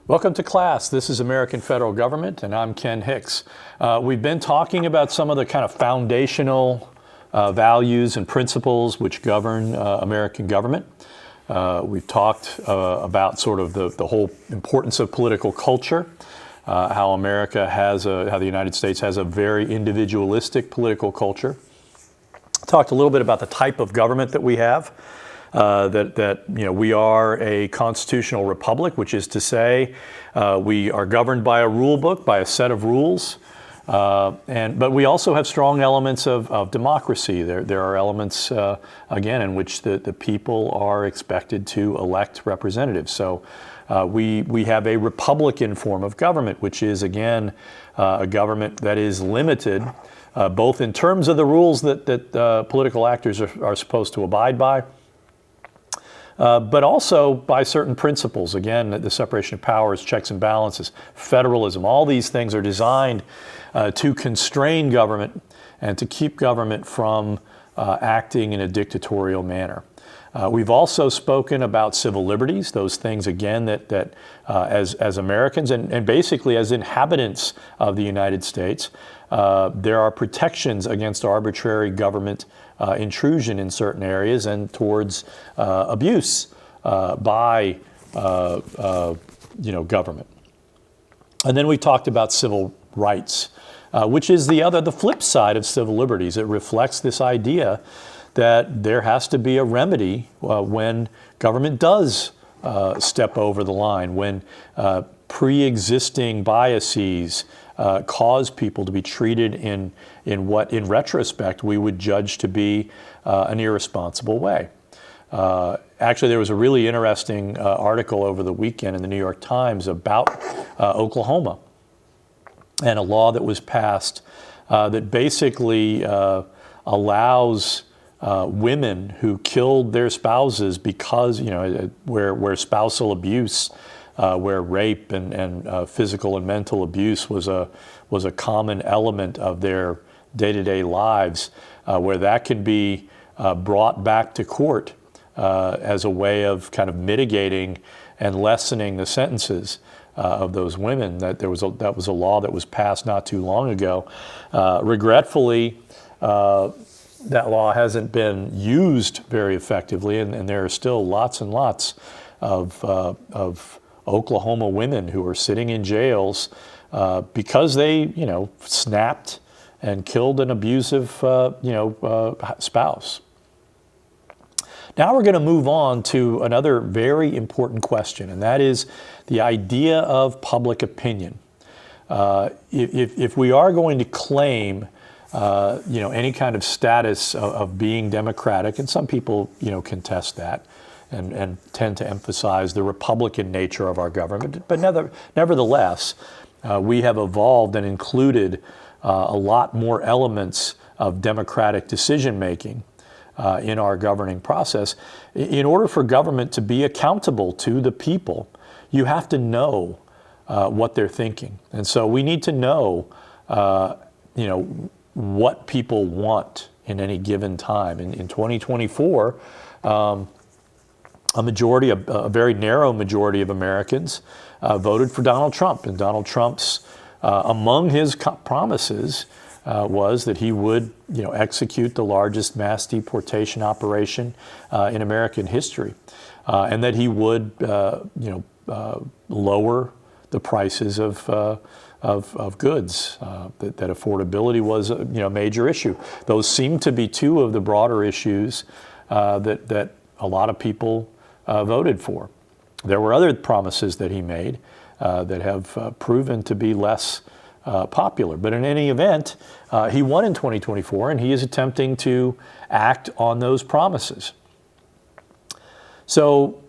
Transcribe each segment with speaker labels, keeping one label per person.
Speaker 1: Welcome to class. This is American Federal Government, and I'm Ken Hicks. We've been talking about some of the kind of foundational values and principles which govern American government. We've talked about sort of the whole importance of political culture, how the United States has a very individualistic political culture. Talked a little bit about the type of government that we have. We are a constitutional republic, which is to say we are governed by a rule book, by a set of rules, but we also have strong elements of democracy. There are elements, again, in which the people are expected to elect representatives. So we have a republican form of government, which is, again, a government that is limited, both in terms of the rules that political actors are supposed to abide by, but also by certain principles. Again, the separation of powers, checks and balances, federalism, all these things are designed to constrain government and to keep government from acting in a dictatorial manner. We've also spoken about civil liberties, those things, again, that as Americans and basically as inhabitants of the United States, there are protections against arbitrary government intrusion in certain areas and towards abuse by government. And then we talked about civil rights, which is the flip side of civil liberties. It reflects this idea that there has to be a remedy when government does step over the line, when pre-existing biases cause people to be treated in what, in retrospect, we would judge to be an irresponsible way. Actually, there was a really interesting article over the weekend in the New York Times about Oklahoma and a law that was passed that basically allows women who killed their spouses because, where spousal abuse, where rape and physical and mental abuse was a common element of their day-to-day lives, where that can be brought back to court as a way of kind of mitigating and lessening the sentences of those women. That was a law that was passed not too long ago. Regretfully, that law hasn't been used very effectively, and there are still lots and lots of Oklahoma women who are sitting in jails because they, snapped and killed an abusive, spouse. Now we're going to move on to another very important question, and that is the idea of public opinion. If we are going to claim any kind of status of being democratic, and some people, contest that and tend to emphasize the republican nature of our government, but nevertheless, we have evolved and included a lot more elements of democratic decision-making in our governing process. In order for government to be accountable to the people, you have to know what they're thinking. And so we need to know, what people want in any given time. In 2024, a very narrow majority of Americans voted for Donald Trump. And Donald Trump's, among his promises, was that he would, execute the largest mass deportation operation in American history, and that he would, lower the prices of goods. That affordability was a major issue. Those seem to be two of the broader issues that a lot of people voted for. There were other promises that he made that have proven to be less popular. But in any event, he won in 2024, and he is attempting to act on those promises. So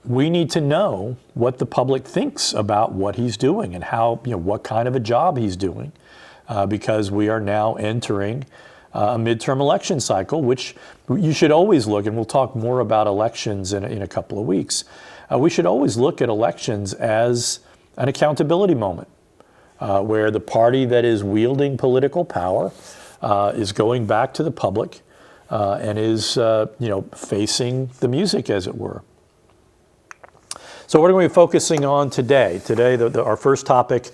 Speaker 1: we need to know what the public thinks about what he's doing and how, what kind of a job he's doing, because we are now entering a midterm election cycle, which you should always look, and we'll talk more about elections in a couple of weeks. We should always look at elections as an accountability moment, where the party that is wielding political power is going back to the public and is, facing the music, as it were. So what are we focusing on today? Today, our first topic,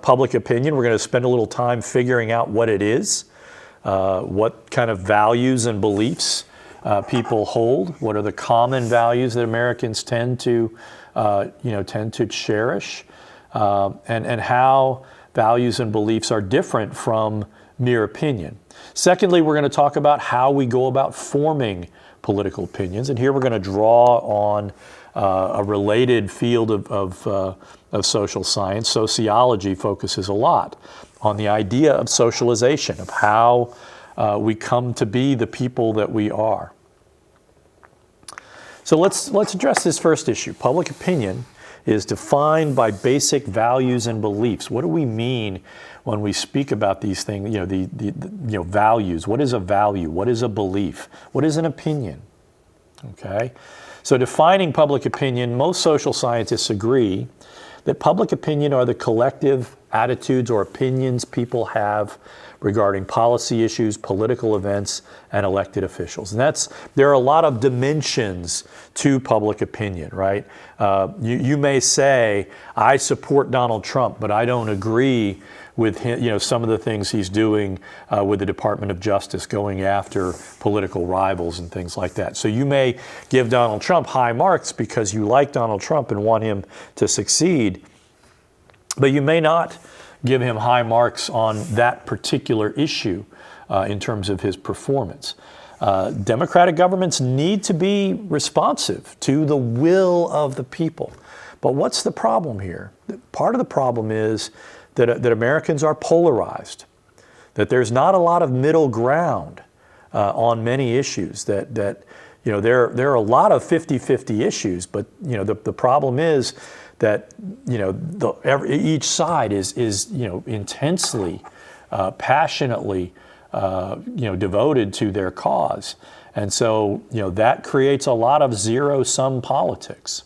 Speaker 1: public opinion. We're going to spend a little time figuring out what it is, what kind of values and beliefs people hold. What are the common values that Americans tend to cherish, and how values and beliefs are different from mere opinion. Secondly, we're going to talk about how we go about forming political opinions, and here we're going to draw on a related field of social science. Sociology focuses a lot on the idea of socialization, of how we come to be the people that we are. So let's address this first issue. Public opinion is defined by basic values and beliefs. What do we mean when we speak about these things? Values. What is a value? What is a belief? What is an opinion? Okay. So defining public opinion, most social scientists agree that public opinion are the collective attitudes or opinions people have regarding policy issues, political events, and elected officials. And there are a lot of dimensions to public opinion, right? You may say, I support Donald Trump, but I don't agree with him, some of the things he's doing with the Department of Justice, going after political rivals and things like that. So you may give Donald Trump high marks because you like Donald Trump and want him to succeed, but you may not give him high marks on that particular issue in terms of his performance. Democratic governments need to be responsive to the will of the people. But what's the problem here? Part of the problem is that Americans are polarized, that there's not a lot of middle ground on many issues, that there are a lot of 50-50 issues, but the problem is that each side is intensely, passionately devoted to their cause, and so that creates a lot of zero-sum politics.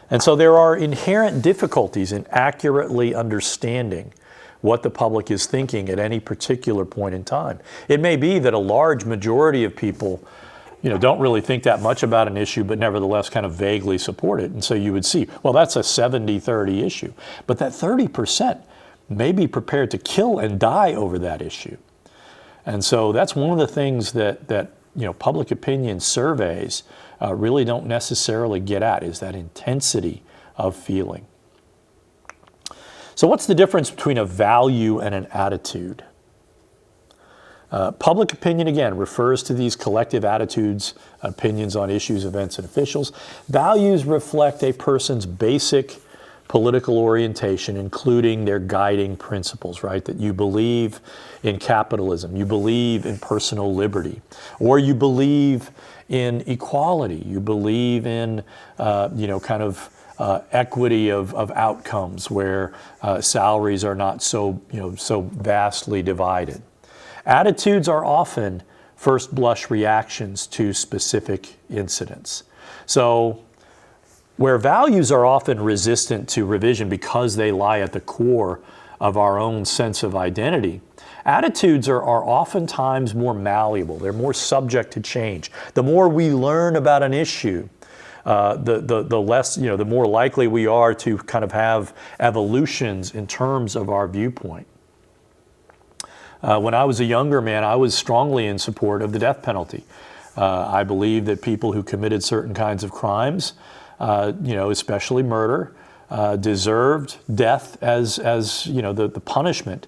Speaker 1: And so there are inherent difficulties in accurately understanding what the public is thinking at any particular point in time. It may be that a large majority of people don't really think that much about an issue, but nevertheless kind of vaguely support it. And so you would see, well, that's a 70-30 issue. But that 30% may be prepared to kill and die over that issue. And so that's one of the things that public opinion surveys really don't necessarily get at, is that intensity of feeling. So what's the difference between a value and an attitude? Public opinion, again, refers to these collective attitudes, opinions on issues, events, and officials. Values reflect a person's basic political orientation, including their guiding principles, right? That you believe in capitalism, you believe in personal liberty, or you believe in equality, you believe in, equity of outcomes where salaries are not so vastly divided. Attitudes are often first blush reactions to specific incidents. So where values are often resistant to revision because they lie at the core of our own sense of identity, attitudes are oftentimes more malleable. They're more subject to change. The more we learn about an issue, the less, the more likely we are to kind of have evolutions in terms of our viewpoint. When I was a younger man, I was strongly in support of the death penalty. I believe that people who committed certain kinds of crimes, especially murder, deserved death as the punishment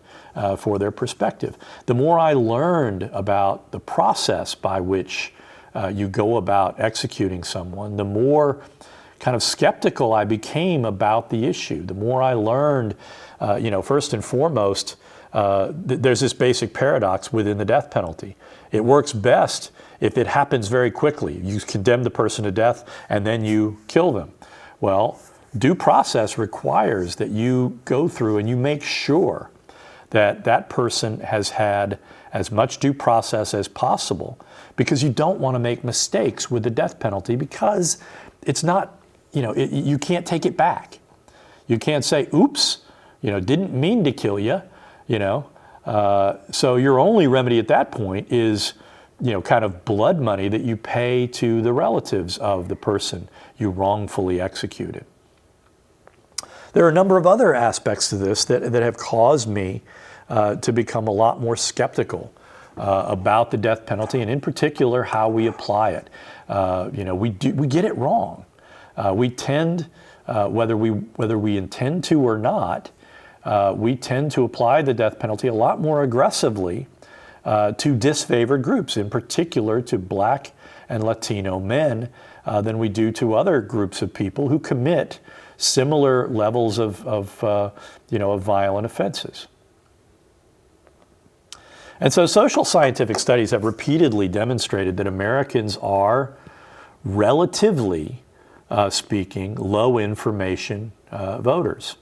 Speaker 1: for their perspective. The more I learned about the process by which you go about executing someone, the more kind of skeptical I became about the issue. The more I learned, first and foremost, there's this basic paradox within the death penalty. It works best if it happens very quickly. You condemn the person to death and then you kill them. Well, due process requires that you go through and you make sure that that person has had as much due process as possible, because you don't want to make mistakes with the death penalty, because it's not, you can't take it back. You can't say, oops, didn't mean to kill you. So your only remedy at that point is, kind of blood money that you pay to the relatives of the person you wrongfully executed. There are a number of other aspects to this that have caused me to become a lot more skeptical about the death penalty, and in particular how we apply it. We get it wrong. We tend, whether we intend to or not, we tend to apply the death penalty a lot more aggressively to disfavored groups, in particular to Black and Latino men, than we do to other groups of people who commit similar levels of violent offenses. And so social scientific studies have repeatedly demonstrated that Americans are, relatively speaking, low information voters.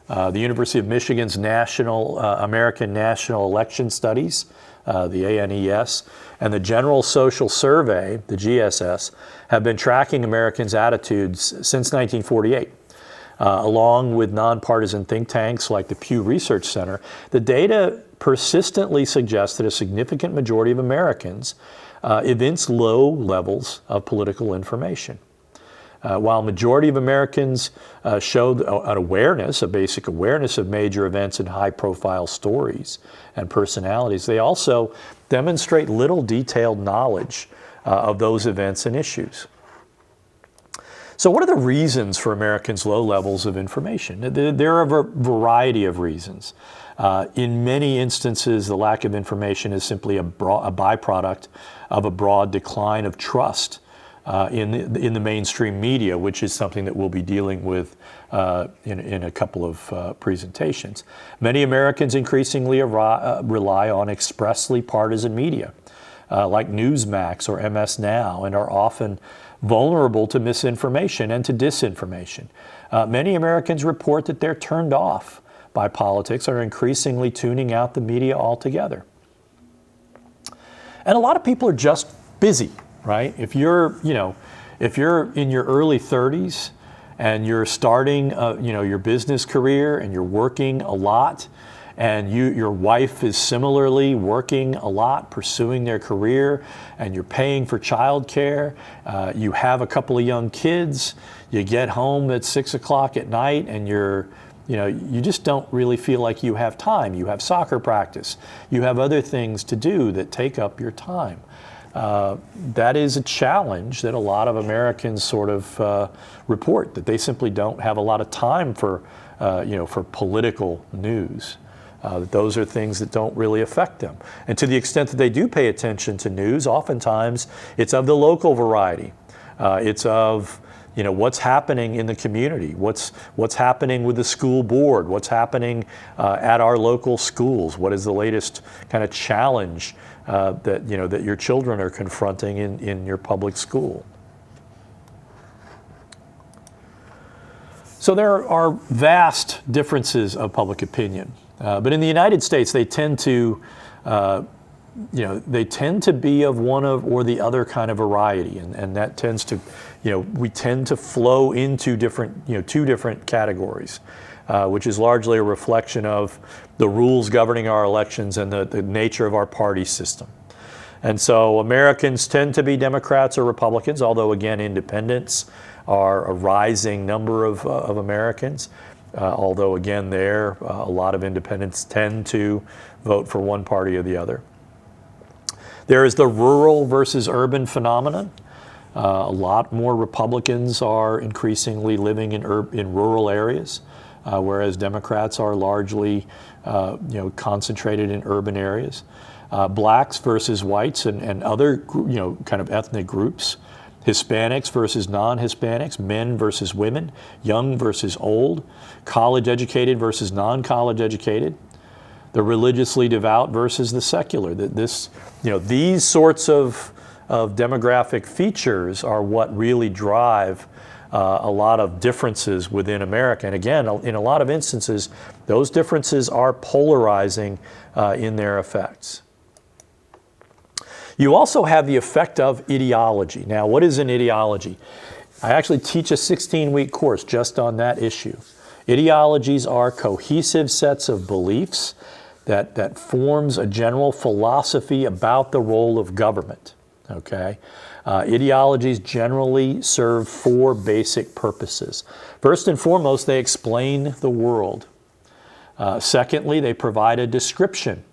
Speaker 1: The University of Michigan's American National Election Studies, the ANES, and the General Social Survey, the GSS, have been tracking Americans' attitudes since 1948. Along with nonpartisan think tanks like the Pew Research Center, the data persistently suggests that a significant majority of Americans evince low levels of political information. While a majority of Americans show a basic awareness of major events and high-profile stories and personalities, they also demonstrate little detailed knowledge of those events and issues. So what are the reasons for Americans' low levels of information? There are a variety of reasons. In many instances, the lack of information is simply a byproduct of a broad decline of trust in the mainstream media, which is something that we'll be dealing with in a couple of presentations. Many Americans increasingly rely on expressly partisan media, like Newsmax or MS Now, and are often vulnerable to misinformation and to disinformation. Many Americans report that they're turned off by politics, are increasingly tuning out the media altogether. And a lot of people are just busy, right? If you're in your early 30s and you're starting, your business career and you're working a lot, and your wife is similarly working a lot, pursuing their career, and you're paying for childcare, you have a couple of young kids, you get home at 6 o'clock at night, and you just don't really feel like you have time. You have soccer practice. You have other things to do that take up your time. That is a challenge that a lot of Americans sort of report, that they simply don't have a lot of time for political news. Those are things that don't really affect them. And to the extent that they do pay attention to news, oftentimes it's of the local variety. It's of what's happening in the community, what's happening with the school board, what's happening at our local schools, what is the latest kind of challenge that your children are confronting in your public school. So there are vast differences of public opinion, but in the United States they tend to be of one of or the other kind of variety, and that tends to, we tend to flow into two different categories, which is largely a reflection of the rules governing our elections and the nature of our party system. And so Americans tend to be Democrats or Republicans, although again, independents are a rising number of Americans. Although again, a lot of independents tend to vote for one party or the other. There is the rural versus urban phenomenon. A lot more Republicans are increasingly living in rural areas, whereas Democrats are largely concentrated in urban areas. Blacks versus whites and other kind of ethnic groups. Hispanics versus non-Hispanics, men versus women, young versus old, college educated versus non-college educated, the religiously devout versus the secular. These sorts of demographic features are what really drive a lot of differences within America. And again, in a lot of instances, those differences are polarizing in their effects. You also have the effect of ideology. Now, what is an ideology? I actually teach a 16-week course just on that issue. Ideologies are cohesive sets of beliefs that forms a general philosophy about the role of government. Okay? Ideologies generally serve four basic purposes. First and foremost, they explain the world. Secondly, they provide a description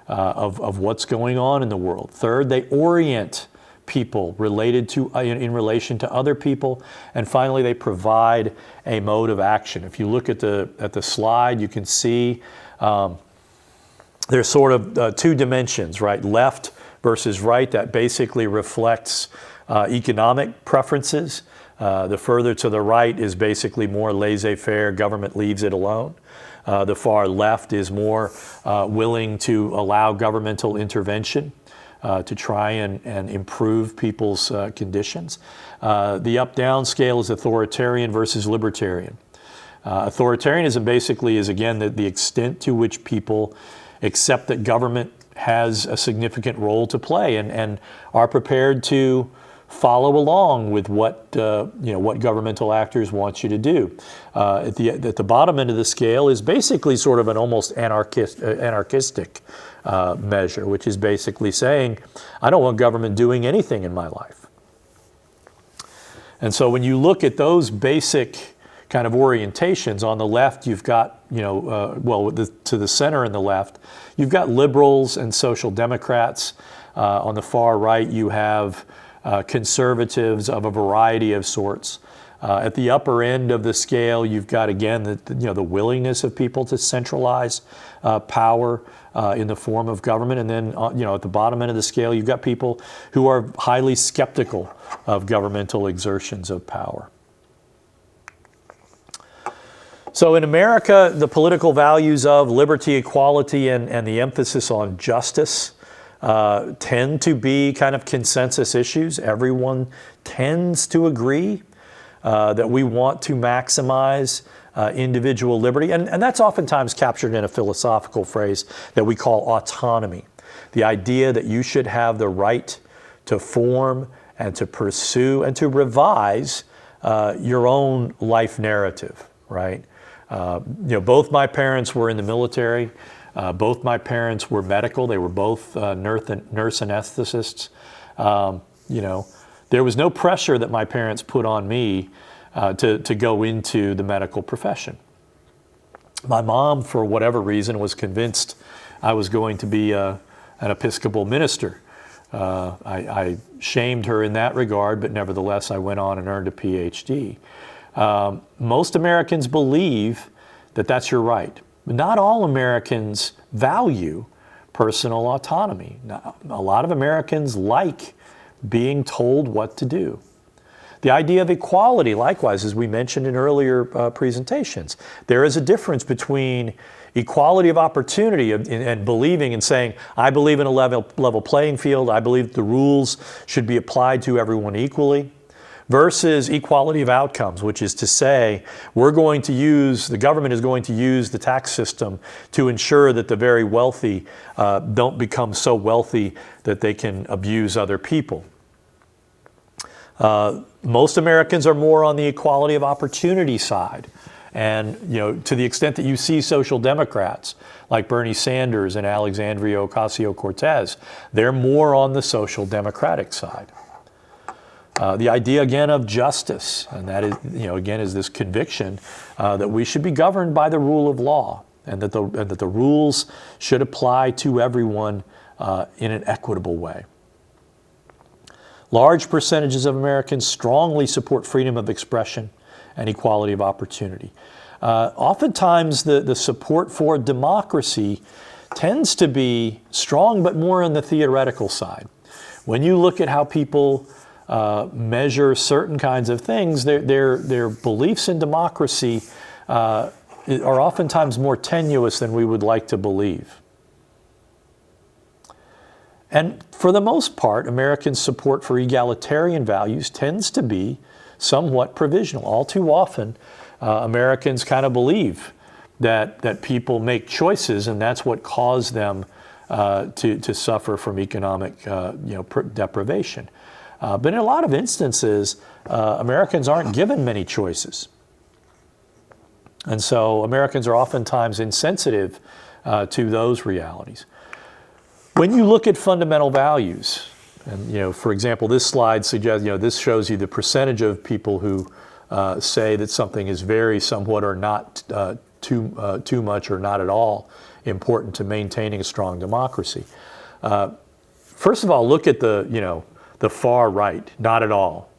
Speaker 1: of what's going on in the world. Third, they orient people related to in relation to other people. And finally, they provide a mode of action. If you look at the slide, you can see there's sort of two dimensions, right? Left versus right. That basically reflects economic preferences. The further to the right is basically more laissez-faire, government leaves it alone. The far left is more willing to allow governmental intervention to try and improve people's conditions. The up-down scale is authoritarian versus libertarian. Authoritarianism basically is, again, the extent to which people accept that government has a significant role to play and are prepared to follow along with what what governmental actors want you to do. At the bottom end of the scale is basically sort of an almost anarchistic measure, which is basically saying, I don't want government doing anything in my life. And so when you look at those basic kind of orientations, on the left you've got, to the center and the left, you've got liberals and social democrats. On the far right you have conservatives of a variety of sorts. At the upper end of the scale, you've got, again, the willingness of people to centralize power in the form of government. And then, at the bottom end of the scale, you've got people who are highly skeptical of governmental exertions of power. So in America, the political values of liberty, equality, and the emphasis on justice tend to be kind of consensus issues. Everyone tends to agree that we want to maximize individual liberty. And that's oftentimes captured in a philosophical phrase that we call autonomy. The idea that you should have the right to form and to pursue and to revise your own life narrative, right? Both my parents were in the military. Both my parents were medical. They were both nurse anesthetists. There was no pressure that my parents put on me to go into the medical profession. My mom, for whatever reason, was convinced I was going to be an Episcopal minister. I shamed her in that regard, but nevertheless, I went on and earned a PhD. Most Americans believe that that's your right. Not all Americans value personal autonomy. Now, a lot of Americans like being told what to do. The idea of equality, likewise, as we mentioned in earlier presentations, there is a difference between equality of opportunity and believing and saying, I believe in a level playing field, I believe the rules should be applied to everyone equally, versus equality of outcomes, which is to say, the government is going to use the tax system to ensure that the very wealthy don't become so wealthy that they can abuse other people. Most Americans are more on the equality of opportunity side. And, to the extent that you see social democrats like Bernie Sanders and Alexandria Ocasio-Cortez, they're more on the social democratic side. The idea, again, of justice, and that is, again, is this conviction that we should be governed by the rule of law, and that the rules should apply to everyone in an equitable way. Large percentages of Americans strongly support freedom of expression and equality of opportunity. Oftentimes, the support for democracy tends to be strong, but more on the theoretical side. When you look at how people measure certain kinds of things, their beliefs in democracy are oftentimes more tenuous than we would like to believe. And for the most part, Americans' support for egalitarian values tends to be somewhat provisional. All too often, Americans kind of believe that people make choices, and that's what caused them to suffer from economic deprivation. But in a lot of instances, Americans aren't given many choices. And so Americans are oftentimes insensitive to those realities. When you look at fundamental values, And for example, this slide suggests, this shows you the percentage of people who say that something is very, somewhat, or not too much or not at all important to maintaining a strong democracy. First of all, look at the far right, not at all.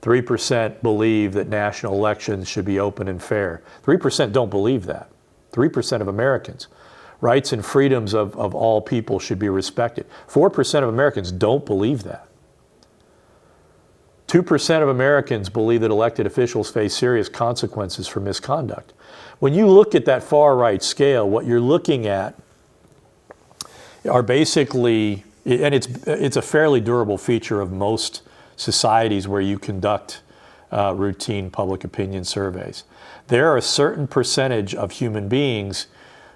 Speaker 1: 3% believe that national elections should be open and fair. 3% don't believe that. 3% of Americans. Rights and freedoms of all people should be respected. 4% of Americans don't believe that. 2% of Americans believe that elected officials face serious consequences for misconduct. When you look at that far right scale, what you're looking at are basically, and it's a fairly durable feature of most societies where you conduct routine public opinion surveys. There are a certain percentage of human beings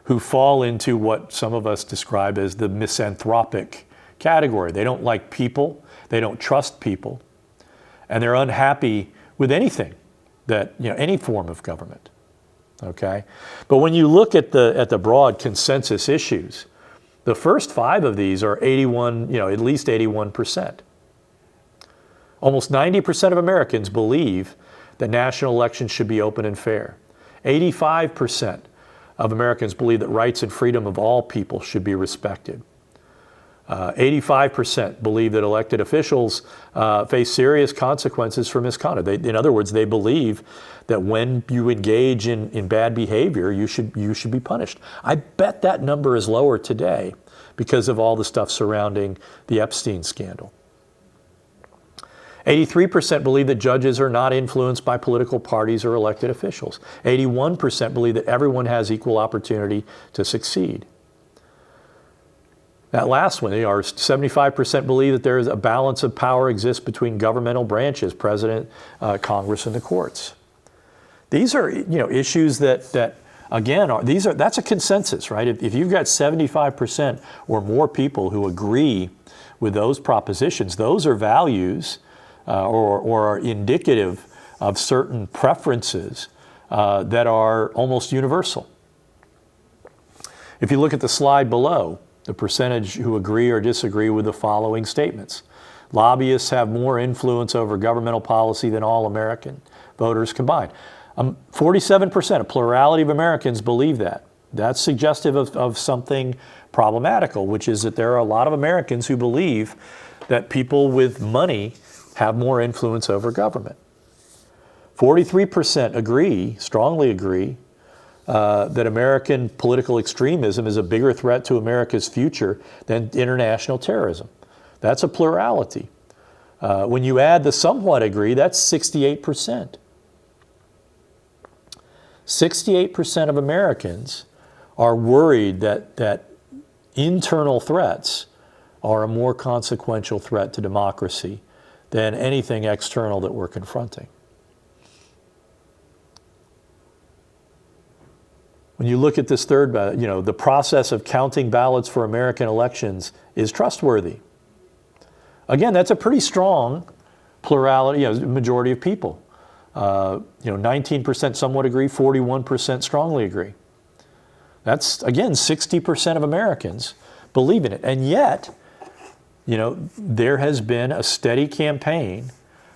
Speaker 1: who fall into what some of us describe as the misanthropic category. They don't like people, they don't trust people, and they're unhappy with anything that, any form of government. Okay? But when you look at the broad consensus issues, the first 5 of these are 81, at least 81%. Almost 90% of Americans believe that national elections should be open and fair. 85% of Americans believe that rights and freedom of all people should be respected. 85% believe that elected officials face serious consequences for misconduct. In other words, they believe that when you engage in bad behavior, you should be punished. I bet that number is lower today because of all the stuff surrounding the Epstein scandal. 83% believe that judges are not influenced by political parties or elected officials. 81% believe that everyone has equal opportunity to succeed. That last one, 75% believe that there is a balance of power exists between governmental branches, President, Congress, and the courts. These are, issues that again, that's a consensus, right? If you've got 75% or more people who agree with those propositions, those are values or are indicative of certain preferences that are almost universal. If you look at the slide below, the percentage who agree or disagree with the following statements. Lobbyists have more influence over governmental policy than all American voters combined. 47%, a plurality of Americans believe that. That's suggestive of something problematical, which is that there are a lot of Americans who believe that people with money have more influence over government. 43% strongly agree, that American political extremism is a bigger threat to America's future than international terrorism. That's a plurality. When you add the somewhat agree, that's 68%. 68% of Americans are worried that internal threats are a more consequential threat to democracy than anything external that we're confronting. When you look at this third, the process of counting ballots for American elections is trustworthy. Again, that's a pretty strong plurality, majority of people. 19% somewhat agree, 41% strongly agree. That's, again, 60% of Americans believe in it. And yet, there has been a steady campaign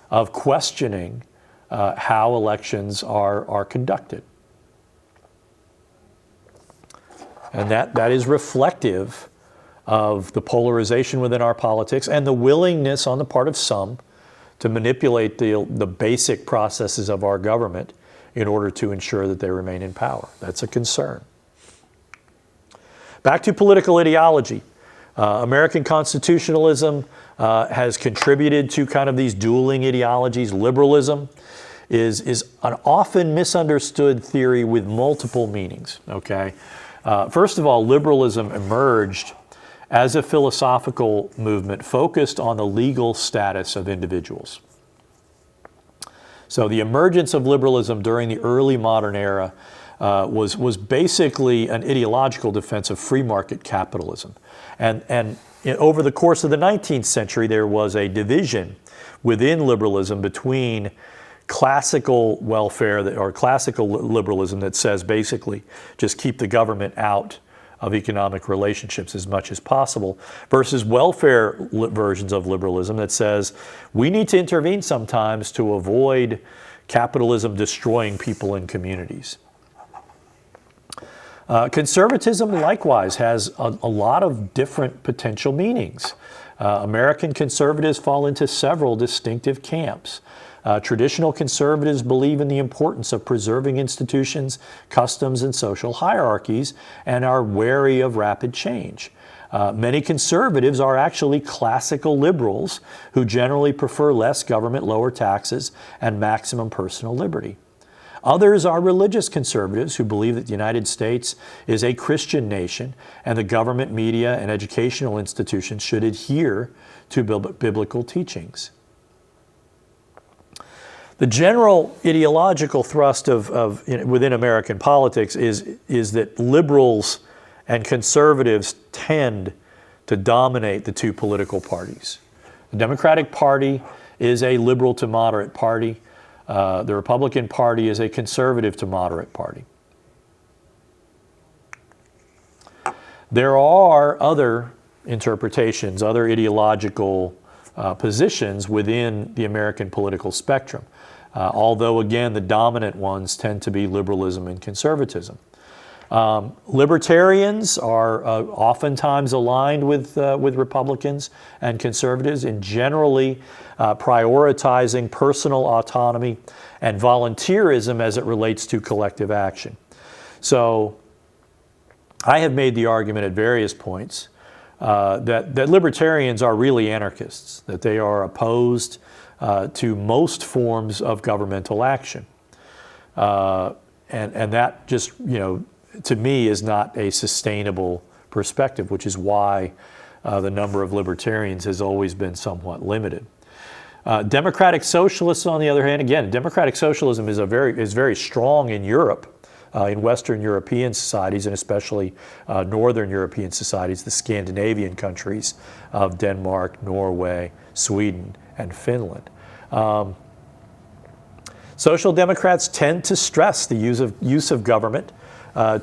Speaker 1: of questioning how elections are conducted. And that is reflective of the polarization within our politics and the willingness on the part of some to manipulate the basic processes of our government in order to ensure that they remain in power. That's a concern. Back to political ideology. American constitutionalism has contributed to kind of these dueling ideologies. Liberalism is an often misunderstood theory with multiple meanings, okay? First of all, liberalism emerged as a philosophical movement focused on the legal status of individuals. So the emergence of liberalism during the early modern era was basically an ideological defense of free market capitalism. And over the course of the 19th century, there was a division within liberalism between classical welfare or classical liberalism that says basically just keep the government out of economic relationships as much as possible, versus welfare versions of liberalism that says we need to intervene sometimes to avoid capitalism destroying people and communities. Conservatism likewise has a lot of different potential meanings. American conservatives fall into several distinctive camps. Traditional conservatives believe in the importance of preserving institutions, customs, and social hierarchies, and are wary of rapid change. Many conservatives are actually classical liberals who generally prefer less government, lower taxes, and maximum personal liberty. Others are religious conservatives who believe that the United States is a Christian nation and the government, media, and educational institutions should adhere to biblical teachings. The general ideological thrust within American politics is that liberals and conservatives tend to dominate the two political parties. The Democratic Party is a liberal to moderate party. The Republican Party is a conservative to moderate party. There are other interpretations, other ideological positions within the American political spectrum, although again the dominant ones tend to be liberalism and conservatism. Libertarians are oftentimes aligned with Republicans and conservatives in generally prioritizing personal autonomy and volunteerism as it relates to collective action. So I have made the argument at various points that libertarians are really anarchists, that they are opposed to most forms of governmental action. And that just, to me, is not a sustainable perspective, which is why the number of libertarians has always been somewhat limited. Democratic socialists, on the other hand, again, democratic socialism is very strong in Europe, in Western European societies, and especially Northern European societies, the Scandinavian countries of Denmark, Norway, Sweden, and Finland. Social Democrats tend to stress the use of government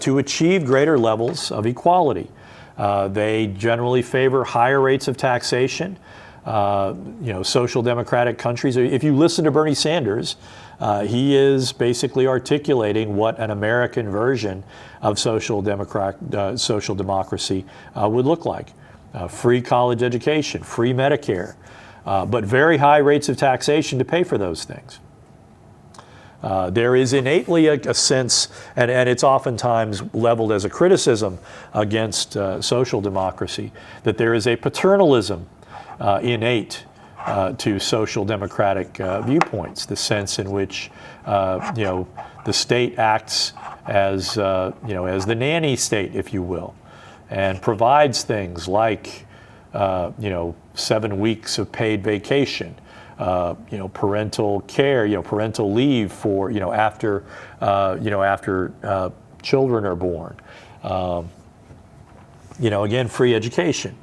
Speaker 1: to achieve greater levels of equality. They generally favor higher rates of taxation. Social democratic countries, if you listen to Bernie Sanders, he is basically articulating what an American version of social democracy would look like. Free college education, free Medicare, but very high rates of taxation to pay for those things. There is innately a sense, and it's oftentimes leveled as a criticism against social democracy, that there is a paternalism innate to social democratic viewpoints, the sense in which the state acts as the nanny state, if you will, and provides things like 7 weeks of paid vacation, parental care, parental leave for after children are born. Again, free education.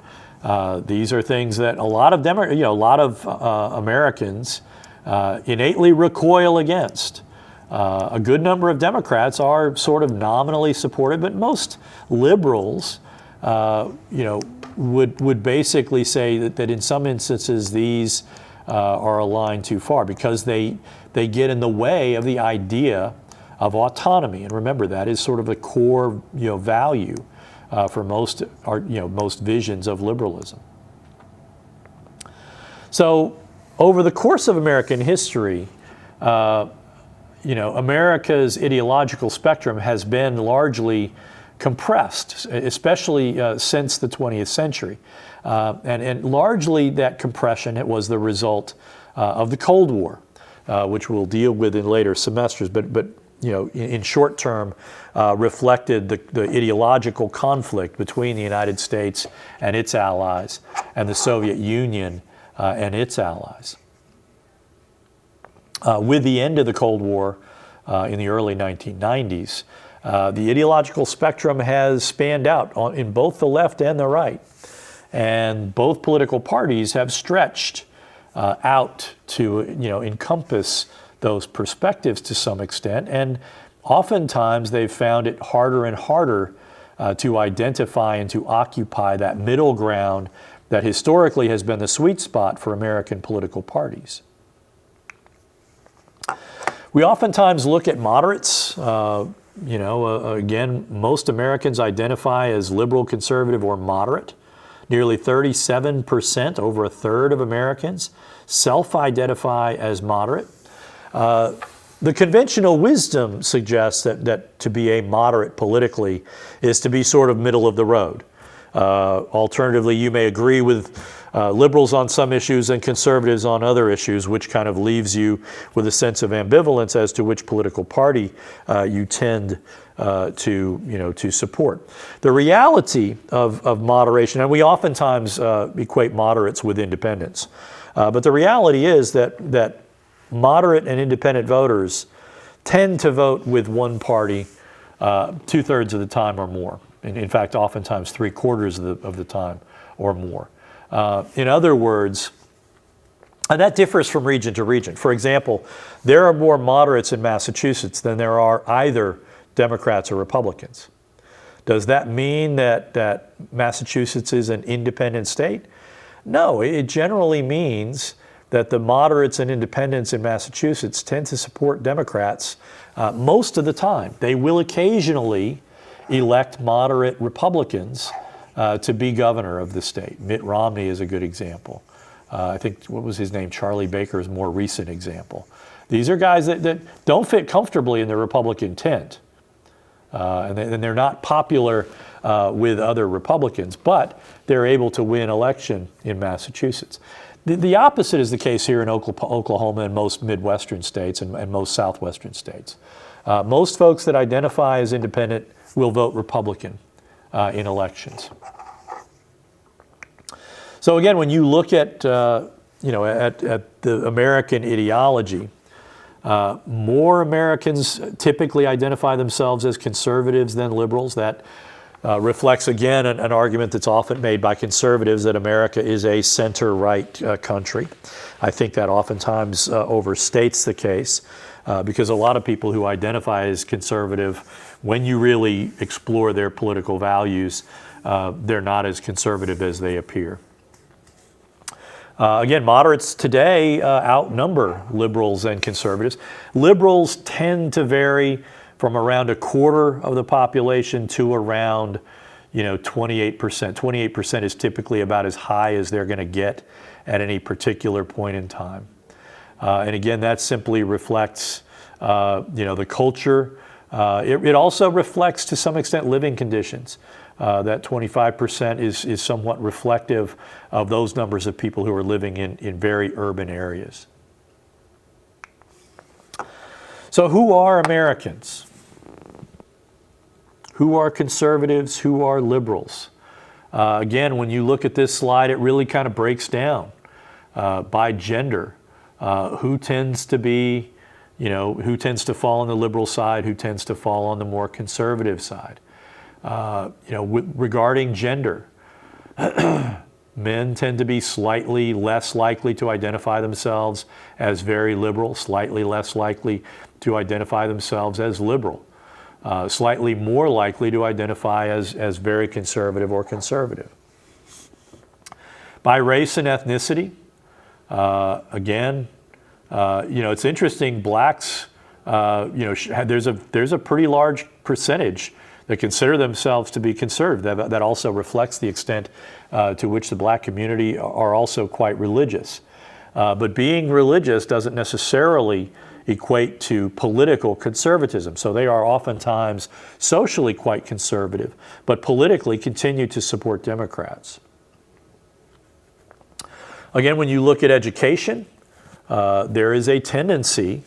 Speaker 1: These are things that a lot of Americans innately recoil against. A good number of Democrats are sort of nominally supported, but most liberals, would basically say that in some instances these are aligned too far because they get in the way of the idea of autonomy. And remember, that is sort of a core value for most visions of liberalism. So over the course of American history, America's ideological spectrum has been largely compressed, especially since the 20th century. And largely that compression was the result of the Cold War, which we'll deal with in later semesters, but in short term reflected the ideological conflict between the United States and its allies and the Soviet Union and its allies. With the end of the Cold War in the early 1990s, the ideological spectrum has spanned out in both the left and the right. And both political parties have stretched out to encompass those perspectives to some extent. And oftentimes they've found it harder and harder to identify and to occupy that middle ground that historically has been the sweet spot for American political parties. We oftentimes look at moderates. Again, most Americans identify as liberal, conservative, or moderate. Nearly 37%, over a third of Americans, self-identify as moderate. The conventional wisdom suggests that to be a moderate politically is to be sort of middle of the road. Alternatively, you may agree with liberals on some issues and conservatives on other issues, which kind of leaves you with a sense of ambivalence as to which political party you tend to support. The reality of moderation, and we oftentimes equate moderates with independents, but the reality is that moderate and independent voters tend to vote with one party 2/3 of the time or more. In fact, oftentimes 3/4 of the time or more. In other words, and that differs from region to region. For example, there are more moderates in Massachusetts than there are either Democrats or Republicans. Does that mean that Massachusetts is an independent state? No, it generally means that the moderates and independents in Massachusetts tend to support Democrats most of the time. They will occasionally elect moderate Republicans to be governor of the state. Mitt Romney is a good example. I think, what was his name? Charlie Baker's more recent example. These are guys that don't fit comfortably in the Republican tent. And they're not popular with other Republicans, but they're able to win election in Massachusetts. The opposite is the case here in Oklahoma and most Midwestern states and most Southwestern states. Most folks that identify as independent will vote Republican in elections. So again, when you look at the American ideology, more Americans typically identify themselves as conservatives than liberals. That reflects, again, an argument that's often made by conservatives that America is a center-right country. I think that oftentimes overstates the case because a lot of people who identify as conservative, when you really explore their political values, they're not as conservative as they appear. Again, moderates today outnumber liberals and conservatives. Liberals tend to vary from around 1/4 of the population to around 28%. 28% is typically about as high as they're going to get at any particular point in time. And again, that simply reflects the culture. It also reflects to some extent living conditions. That 25% is somewhat reflective of those numbers of people who are living in very urban areas. So who are Americans? Who are conservatives? Who are liberals? Again, when you look at this slide, it really kind of breaks down by gender. Who tends to be, who tends to fall on the liberal side, who tends to fall on the more conservative side. Regarding gender, men tend to be slightly less likely to identify themselves as very liberal, slightly less likely to identify themselves as liberal, slightly more likely to identify as very conservative or conservative. By race and ethnicity, again, it's interesting. Blacks, there's a pretty large percentage that consider themselves to be conservative. That also reflects the extent to which the black community are also quite religious. But being religious doesn't necessarily equate to political conservatism. So they are oftentimes socially quite conservative, but politically continue to support Democrats. Again, when you look at education, there is a tendency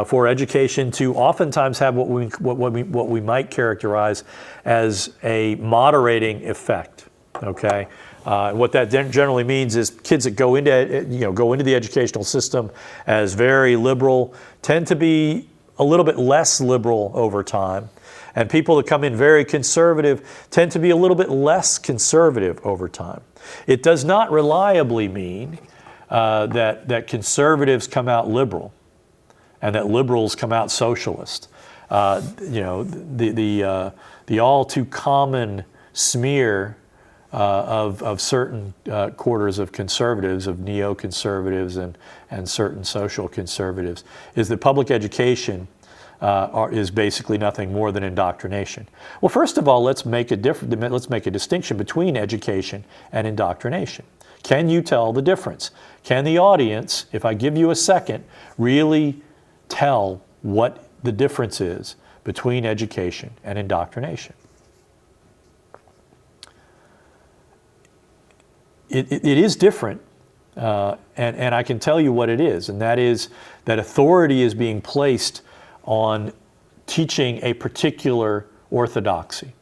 Speaker 1: for education to oftentimes have what we might characterize as a moderating effect. Okay, what that generally means is kids that go into the educational system as very liberal tend to be a little bit less liberal over time, and people that come in very conservative tend to be a little bit less conservative over time. It does not reliably mean that conservatives come out liberal and that liberals come out socialist. the all too common smear of certain quarters of conservatives, of neoconservatives and certain social conservatives, is that public education is basically nothing more than indoctrination. Well, first of all, let's make a distinction between education and indoctrination. Can you tell the difference? Can the audience, if I give you a second, really tell what the difference is between education and indoctrination? It is different, and I can tell you what it is, and that is that authority is being placed on teaching a particular orthodoxy.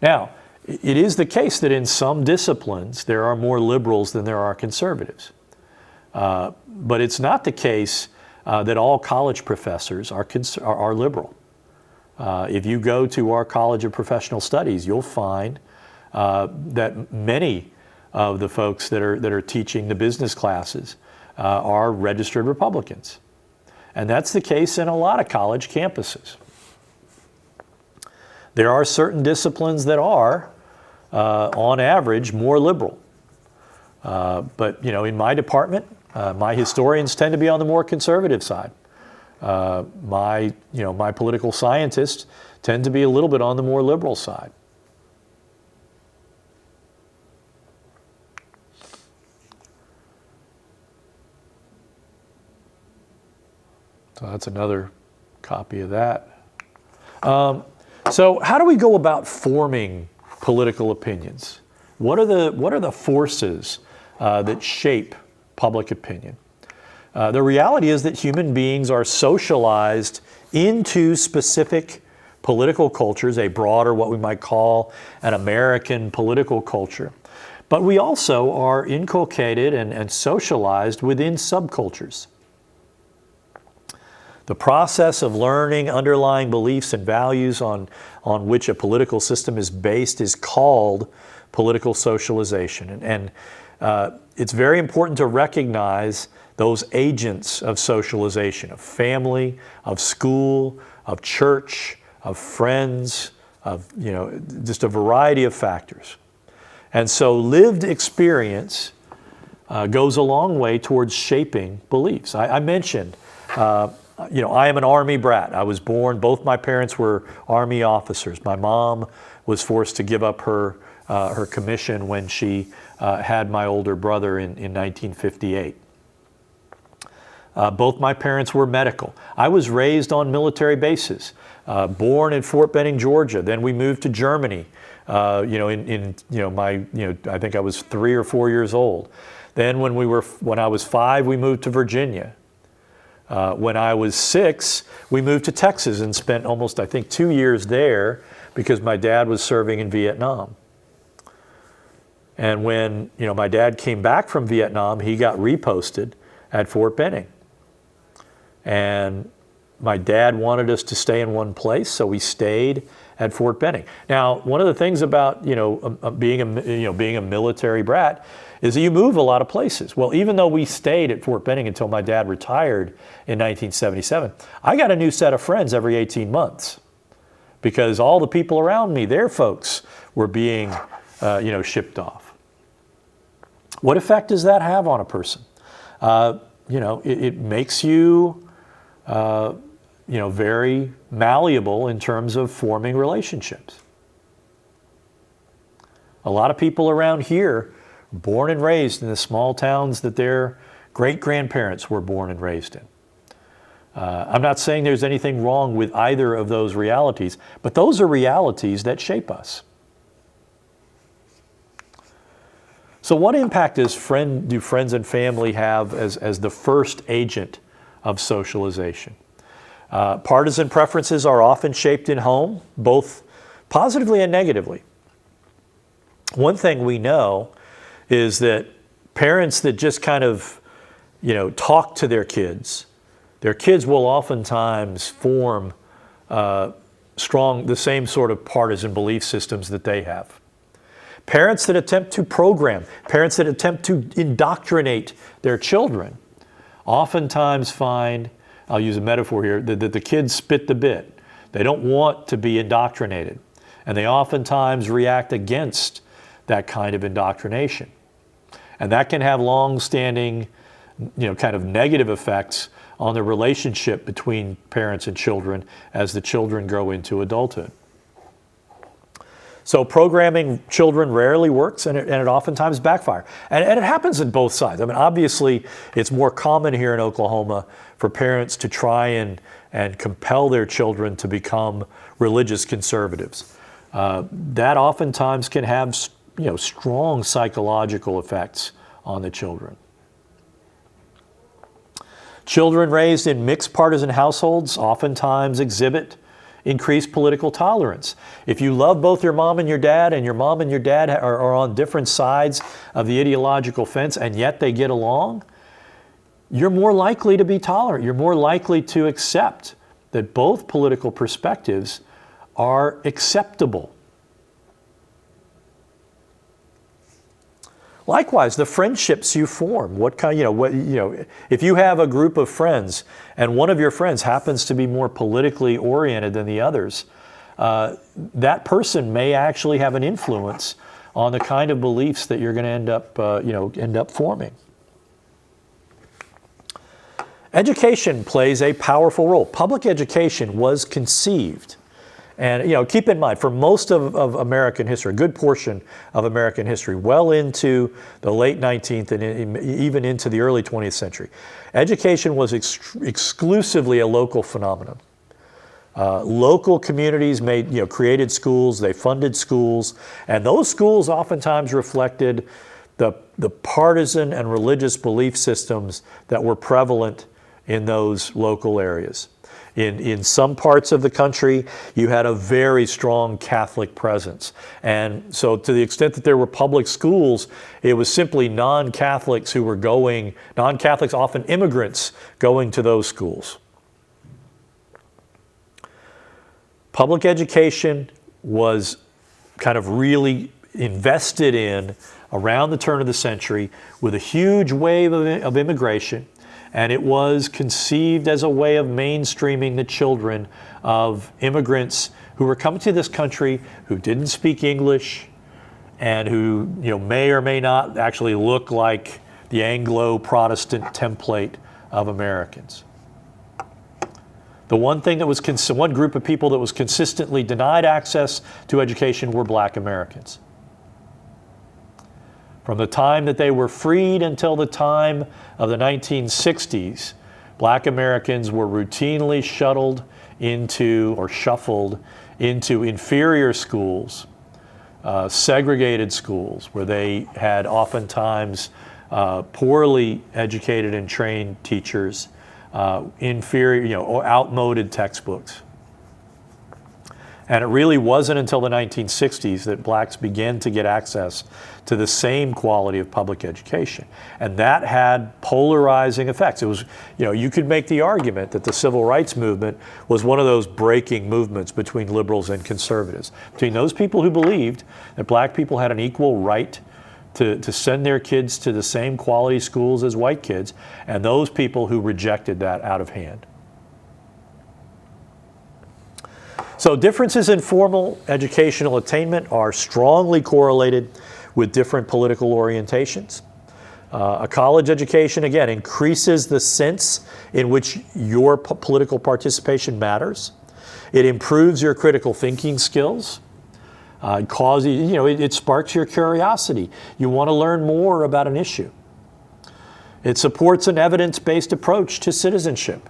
Speaker 1: Now, it is the case that in some disciplines there are more liberals than there are conservatives. But it's not the case that all college professors are liberal. If you go to our College of Professional Studies, you'll find that many of the folks that are teaching the business classes are registered Republicans. And that's the case in a lot of college campuses. There are certain disciplines that are, on average, more liberal. But in my department, my historians tend to be on the more conservative side. My political scientists tend to be a little bit on the more liberal side. So that's another copy of that. So how do we go about forming political opinions? What are the forces that shape public opinion? The reality is that human beings are socialized into specific political cultures, a broader, what we might call an American political culture. But we also are inculcated and socialized within subcultures. The process of learning underlying beliefs and values on which a political system is based is called political socialization. And it's very important to recognize those agents of socialization, of family, of school, of church, of friends, of just a variety of factors. And so lived experience goes a long way towards shaping beliefs. I mentioned I am an Army brat. I was born, both my parents were Army officers. My mom was forced to give up her commission when she had my older brother in 1958. Both my parents were medical. I was raised on military bases, born in Fort Benning, Georgia. Then we moved to Germany. I think I was 3 or 4 years old. Then when I was 5, we moved to Virginia. When I was 6, we moved to Texas and spent almost, 2 years there because my dad was serving in Vietnam. And when, my dad came back from Vietnam, he got reposted at Fort Benning. And my dad wanted us to stay in one place, so we stayed at Fort Benning. Now, one of the things about, being a military brat is that you move a lot of places. Well, even though we stayed at Fort Benning until my dad retired in 1977, I got a new set of friends every 18 months because all the people around me, their folks, were being, shipped off. What effect does that have on a person? It makes you, very malleable in terms of forming relationships. A lot of people around here born and raised in the small towns that their great-grandparents were born and raised in. I'm not saying there's anything wrong with either of those realities, but those are realities that shape us. So what impact do friends and family have as the first agent of socialization? Partisan preferences are often shaped in home, both positively and negatively. One thing we know is that parents that just kind of, talk to their kids will oftentimes form the same sort of partisan belief systems that they have. Parents that attempt to program, parents that attempt to indoctrinate their children oftentimes find, I'll use a metaphor here, that the kids spit the bit. They don't want to be indoctrinated, and they oftentimes react against that kind of indoctrination. And that can have long-standing, kind of negative effects on the relationship between parents and children as the children grow into adulthood. So programming children rarely works, and it oftentimes backfires. And it happens on both sides. I mean, obviously, it's more common here in Oklahoma for parents to try and compel their children to become religious conservatives. That oftentimes can have strong psychological effects on the children. Children raised in mixed partisan households oftentimes exhibit increased political tolerance. If you love both your mom and your dad, and your mom and your dad are on different sides of the ideological fence, and yet they get along, you're more likely to be tolerant. You're more likely to accept that both political perspectives are acceptable. Likewise, the friendships you form. If you have a group of friends and one of your friends happens to be more politically oriented than the others, that person may actually have an influence on the kind of beliefs that you're going to end up forming. Education plays a powerful role. Public education was conceived. And keep in mind, for most of American history, a good portion of American history, well into the late 19th and even into the early 20th century, education was exclusively a local phenomenon. Local communities created schools, they funded schools, and those schools oftentimes reflected the partisan and religious belief systems that were prevalent in those local areas. In some parts of the country, you had a very strong Catholic presence. And so to the extent that there were public schools, it was simply non-Catholics, often immigrants, going to those schools. Public education was kind of really invested in around the turn of the century with a huge wave of immigration. And it was conceived as a way of mainstreaming the children of immigrants who were coming to this country who didn't speak English and who may or may not actually look like the Anglo-Protestant template of Americans. The one group of people that was consistently denied access to education were Black Americans. From the time that they were freed until the time of the 1960s, Black Americans were routinely shuffled into inferior schools, segregated schools, where they had oftentimes poorly educated and trained teachers, inferior, or outmoded textbooks. And it really wasn't until the 1960s that blacks began to get access to the same quality of public education. And that had polarizing effects. It was, you could make the argument that the civil rights movement was one of those breaking movements between liberals and conservatives, between those people who believed that black people had an equal right to send their kids to the same quality schools as white kids, and those people who rejected that out of hand. So differences in formal educational attainment are strongly correlated with different political orientations. A college education, again, increases the sense in which your political participation matters. It improves your critical thinking skills. It sparks your curiosity. You want to learn more about an issue. It supports an evidence-based approach to citizenship.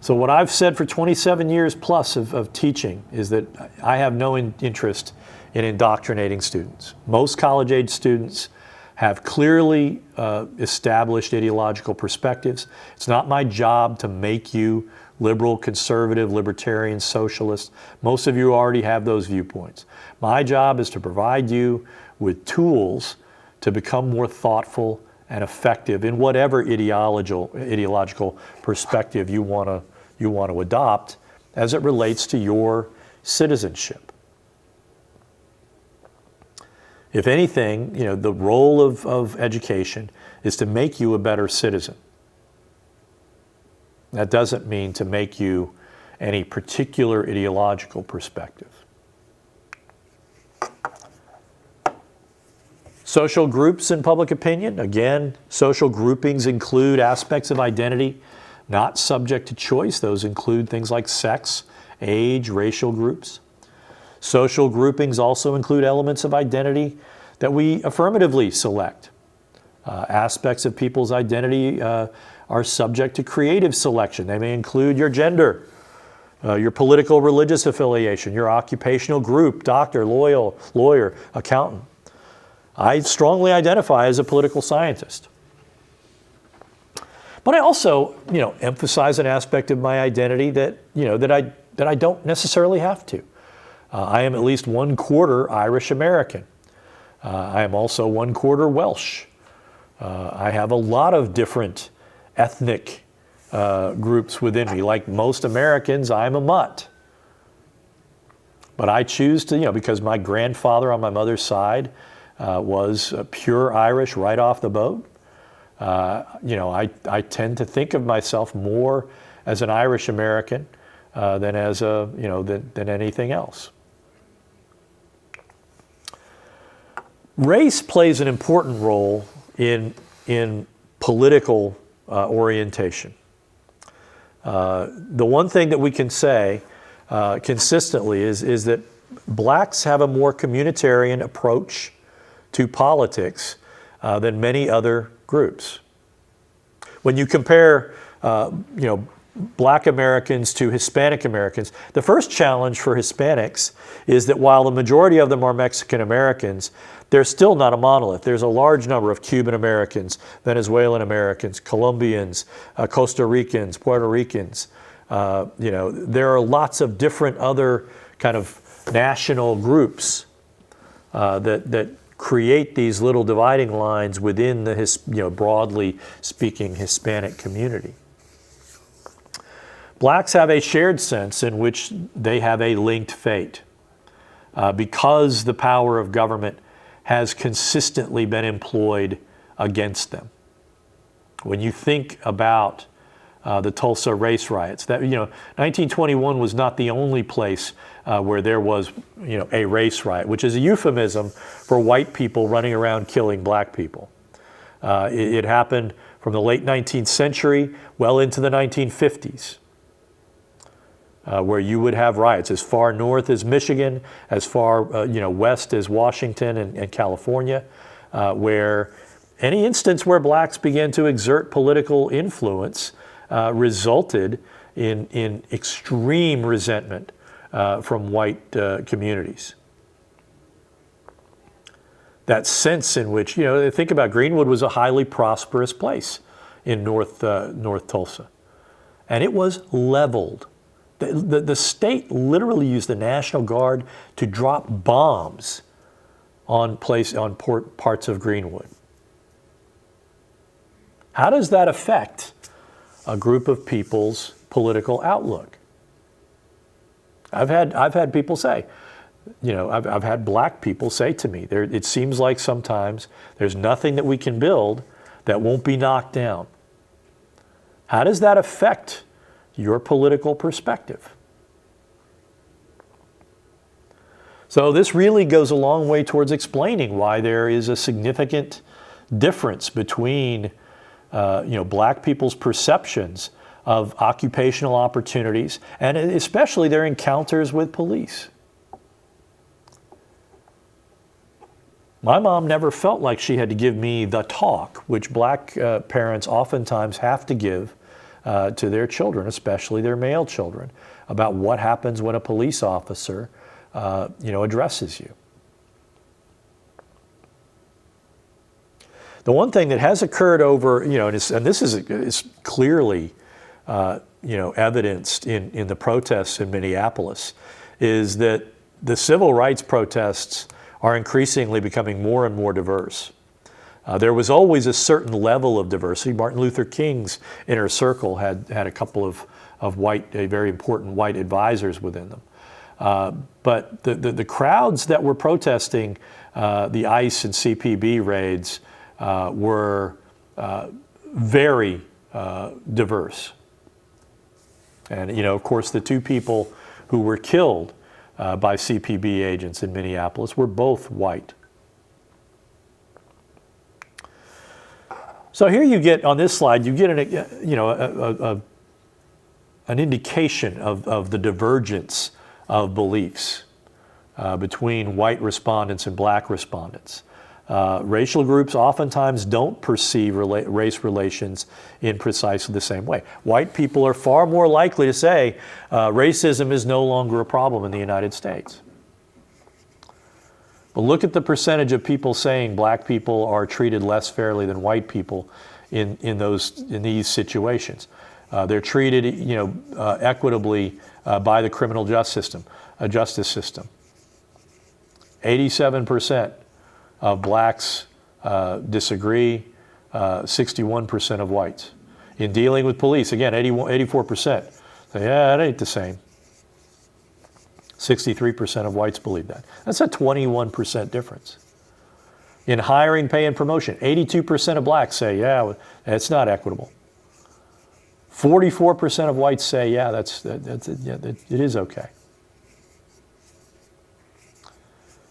Speaker 1: So what I've said for 27 years plus of teaching is that I have no interest in indoctrinating students. Most college-age students have clearly established ideological perspectives. It's not my job to make you liberal, conservative, libertarian, socialist. Most of you already have those viewpoints. My job is to provide you with tools to become more thoughtful and effective in whatever ideological perspective you want to adopt as it relates to your citizenship. If anything, the role of education is to make you a better citizen. That doesn't mean to make you any particular ideological perspective. Social groups and public opinion. Again, social groupings include aspects of identity not subject to choice. Those include things like sex, age, racial groups. Social groupings also include elements of identity that we affirmatively select. Aspects of people's identity are subject to creative selection. They may include your gender, your political religious affiliation, your occupational group, doctor, lawyer, accountant. I strongly identify as a political scientist. But I also, emphasize an aspect of my identity that I don't necessarily have to. I am at least 1/4 Irish American. I am also 1/4 Welsh. I have a lot of different ethnic groups within me. Like most Americans, I'm a mutt. But I choose to, because my grandfather on my mother's side was pure Irish right off the boat. I tend to think of myself more as an Irish American than as than anything else. Race plays an important role in political orientation. The one thing that we can say consistently is that blacks have a more communitarian approach to politics than many other groups. When you compare, black Americans to Hispanic Americans, the first challenge for Hispanics is that while the majority of them are Mexican Americans, they're still not a monolith. There's a large number of Cuban Americans, Venezuelan Americans, Colombians, Costa Ricans, Puerto Ricans. There are lots of different other kind of national groups that create these little dividing lines within the broadly speaking Hispanic community. Blacks have a shared sense in which they have a linked fate because the power of government has consistently been employed against them. When you think about the Tulsa race riots, 1921 was not the only place where there was, a race riot, which is a euphemism for white people running around killing black people. It happened from the late 19th century well into the 1950s. Where you would have riots as far north as Michigan, as far west as Washington and California, where any instance where blacks began to exert political influence resulted in extreme resentment from white communities. That sense in which, think about Greenwood was a highly prosperous place in North Tulsa, and it was leveled. The state literally used the National Guard to drop bombs on parts of Greenwood. How does that affect a group of people's political outlook? I've had people say, I've had black people say to me, it seems like sometimes there's nothing that we can build that won't be knocked down. How does that affect your political perspective? So this really goes a long way towards explaining why there is a significant difference between black people's perceptions of occupational opportunities and especially their encounters with police. My mom never felt like she had to give me the talk, which black parents oftentimes have to give to their children, especially their male children, about what happens when a police officer, addresses you. The one thing that has occurred over, and this is clearly, evidenced in the protests in Minneapolis, is that the civil rights protests are increasingly becoming more and more diverse. There was always a certain level of diversity. Martin Luther King's inner circle had a couple of very important white advisors within them. But the crowds that were protesting the ICE and CPB raids were very diverse. And, of course, the two people who were killed by CPB agents in Minneapolis were both white. So here you get, on this slide, you get an indication of the divergence of beliefs between white respondents and black respondents. Racial groups oftentimes don't perceive race relations in precisely the same way. White people are far more likely to say racism is no longer a problem in the United States. But look at the percentage of people saying black people are treated less fairly than white people in these situations. They're treated equitably by the criminal justice system. 87% of blacks disagree, 61% of whites. In dealing with police, again, 84% say, yeah, it ain't the same. 63% of whites believe that. That's a 21% difference. In hiring, pay, and promotion, 82% of blacks say, yeah, it's not equitable. 44% of whites say, yeah, it is okay.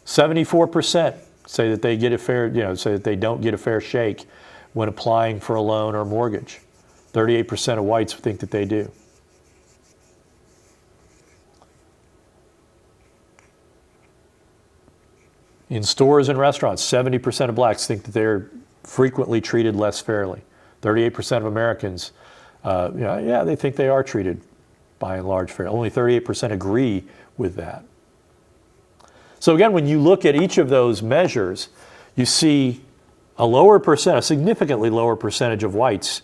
Speaker 1: 74% say that they get a fair, say that they don't get a fair shake when applying for a loan or mortgage. 38% of whites think that they do. In stores and restaurants, 70% of blacks think that they're frequently treated less fairly. 38% of Americans, they think they are treated by and large fairly. Only 38% agree with that. So again, when you look at each of those measures, you see a significantly lower percentage of whites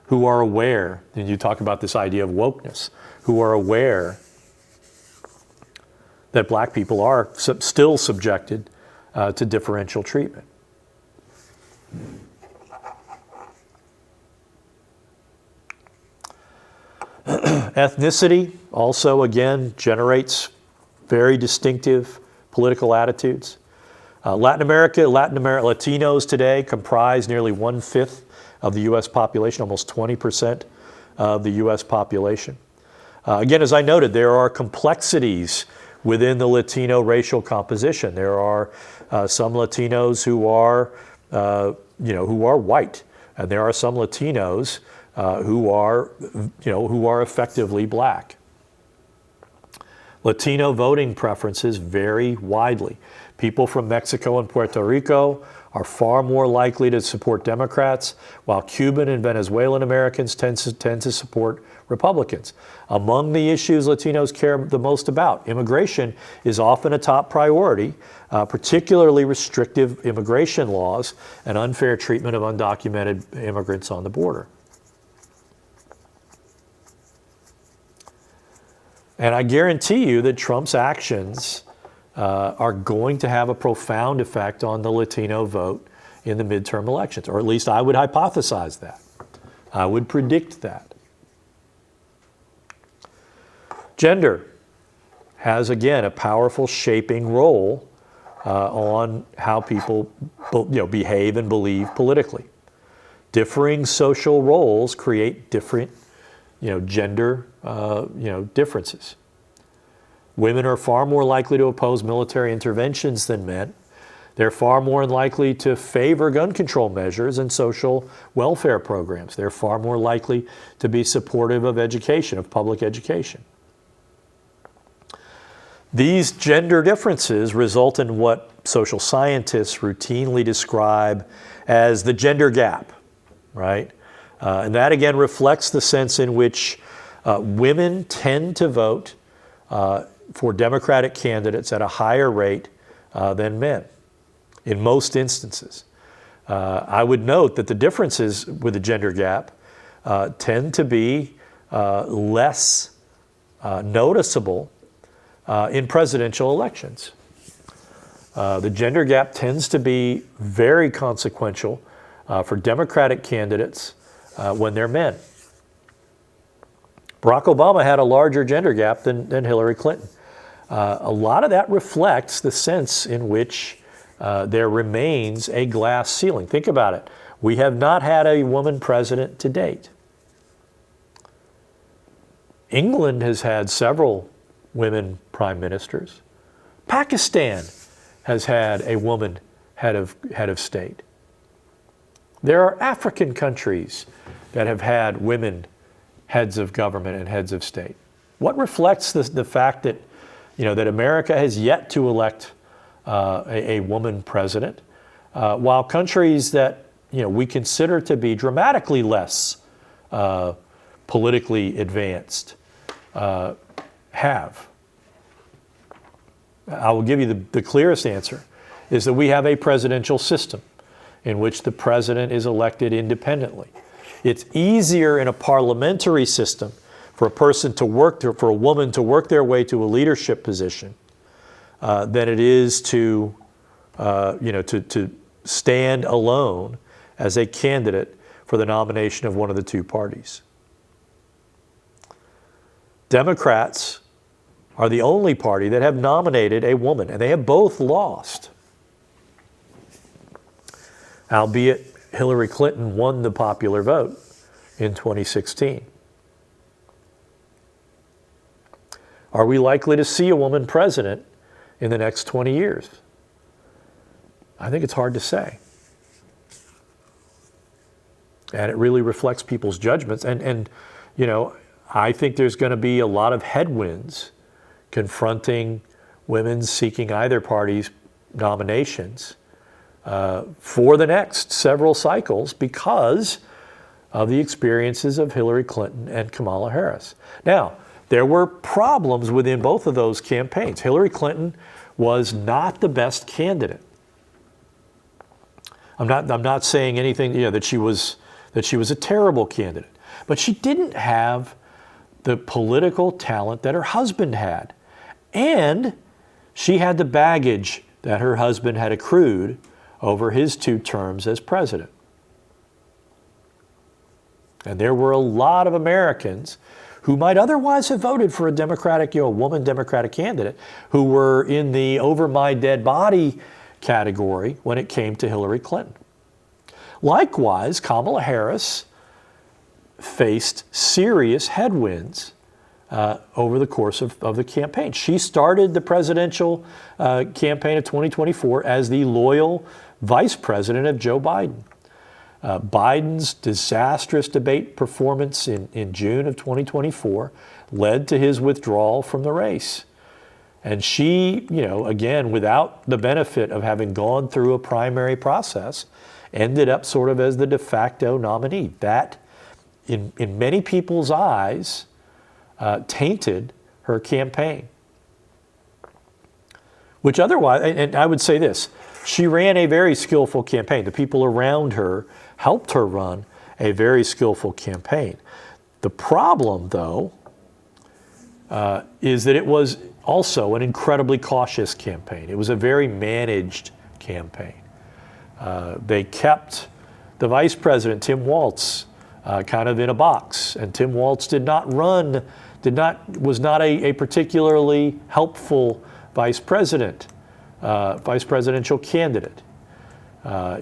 Speaker 1: who are aware, and you talk about this idea of wokeness, who are aware that black people are still subjected to differential treatment. Ethnicity also, again, generates very distinctive political attitudes. Latinos today comprise nearly 1/5 of the U.S. population, almost 20% of the U.S. population. Again, as I noted, there are complexities within the Latino racial composition. There are some Latinos who are white, and there are some Latinos who are effectively black. Latino voting preferences vary widely. People from Mexico and Puerto Rico are far more likely to support Democrats, while Cuban and Venezuelan Americans tend to support Republicans. Among the issues Latinos care the most about, immigration is often a top priority, particularly restrictive immigration laws and unfair treatment of undocumented immigrants on the border. And I guarantee you that Trump's actions are going to have a profound effect on the Latino vote in the midterm elections, or at least I would hypothesize that. I would predict that. Gender has, again, a powerful shaping role on how people behave and believe politically. Differing social roles create different gender differences. Women are far more likely to oppose military interventions than men. They're far more likely to favor gun control measures and social welfare programs. They're far more likely to be supportive of education, of public education. These gender differences result in what social scientists routinely describe as the gender gap, right? And that again reflects the sense in which women tend to vote for Democratic candidates at a higher rate than men in most instances. I would note that the differences with the gender gap tend to be less noticeable in presidential elections. The gender gap tends to be very consequential for Democratic candidates when they're men. Barack Obama had a larger gender gap than Hillary Clinton. A lot of that reflects the sense in which there remains a glass ceiling. Think about it. We have not had a woman president to date. England has had several women prime ministers. Pakistan has had a woman head of state. There are African countries that have had women heads of government and heads of state. What reflects the fact that, that America has yet to elect a woman president, while countries that we consider to be dramatically less politically advanced have? I will give you the clearest answer, is that we have a presidential system in which the president is elected independently. It's easier in a parliamentary system for a woman to work their way to a leadership position than it is to stand alone as a candidate for the nomination of one of the two parties. Democrats are the only party that have nominated a woman, and they have both lost. Albeit Hillary Clinton won the popular vote in 2016. Are we likely to see a woman president in the next 20 years? I think it's hard to say. And it really reflects people's judgments. And I think there's going to be a lot of headwinds confronting women seeking either party's nominations for the next several cycles because of the experiences of Hillary Clinton and Kamala Harris. Now, there were problems within both of those campaigns. Hillary Clinton was not the best candidate. I'm not saying anything, that she was a terrible candidate, but she didn't have the political talent that her husband had. And she had the baggage that her husband had accrued over his 2 terms as president. And there were a lot of Americans who might otherwise have voted for a Democratic, woman Democratic candidate, who were in the over my dead body category when it came to Hillary Clinton. Likewise, Kamala Harris faced serious headwinds over the course of the campaign. She started the presidential campaign of 2024 as the loyal vice president of Joe Biden. Biden's disastrous debate performance in June of 2024 led to his withdrawal from the race. And she, again, without the benefit of having gone through a primary process, ended up sort of as the de facto nominee. That, in many people's eyes, tainted her campaign. Which otherwise, and I would say this, she ran a very skillful campaign. The people around her helped her run a very skillful campaign. The problem, though, is that it was also an incredibly cautious campaign. It was a very managed campaign. They kept the vice president, Tim Walz, kind of in a box, and Tim Walz was not a particularly helpful vice presidential candidate.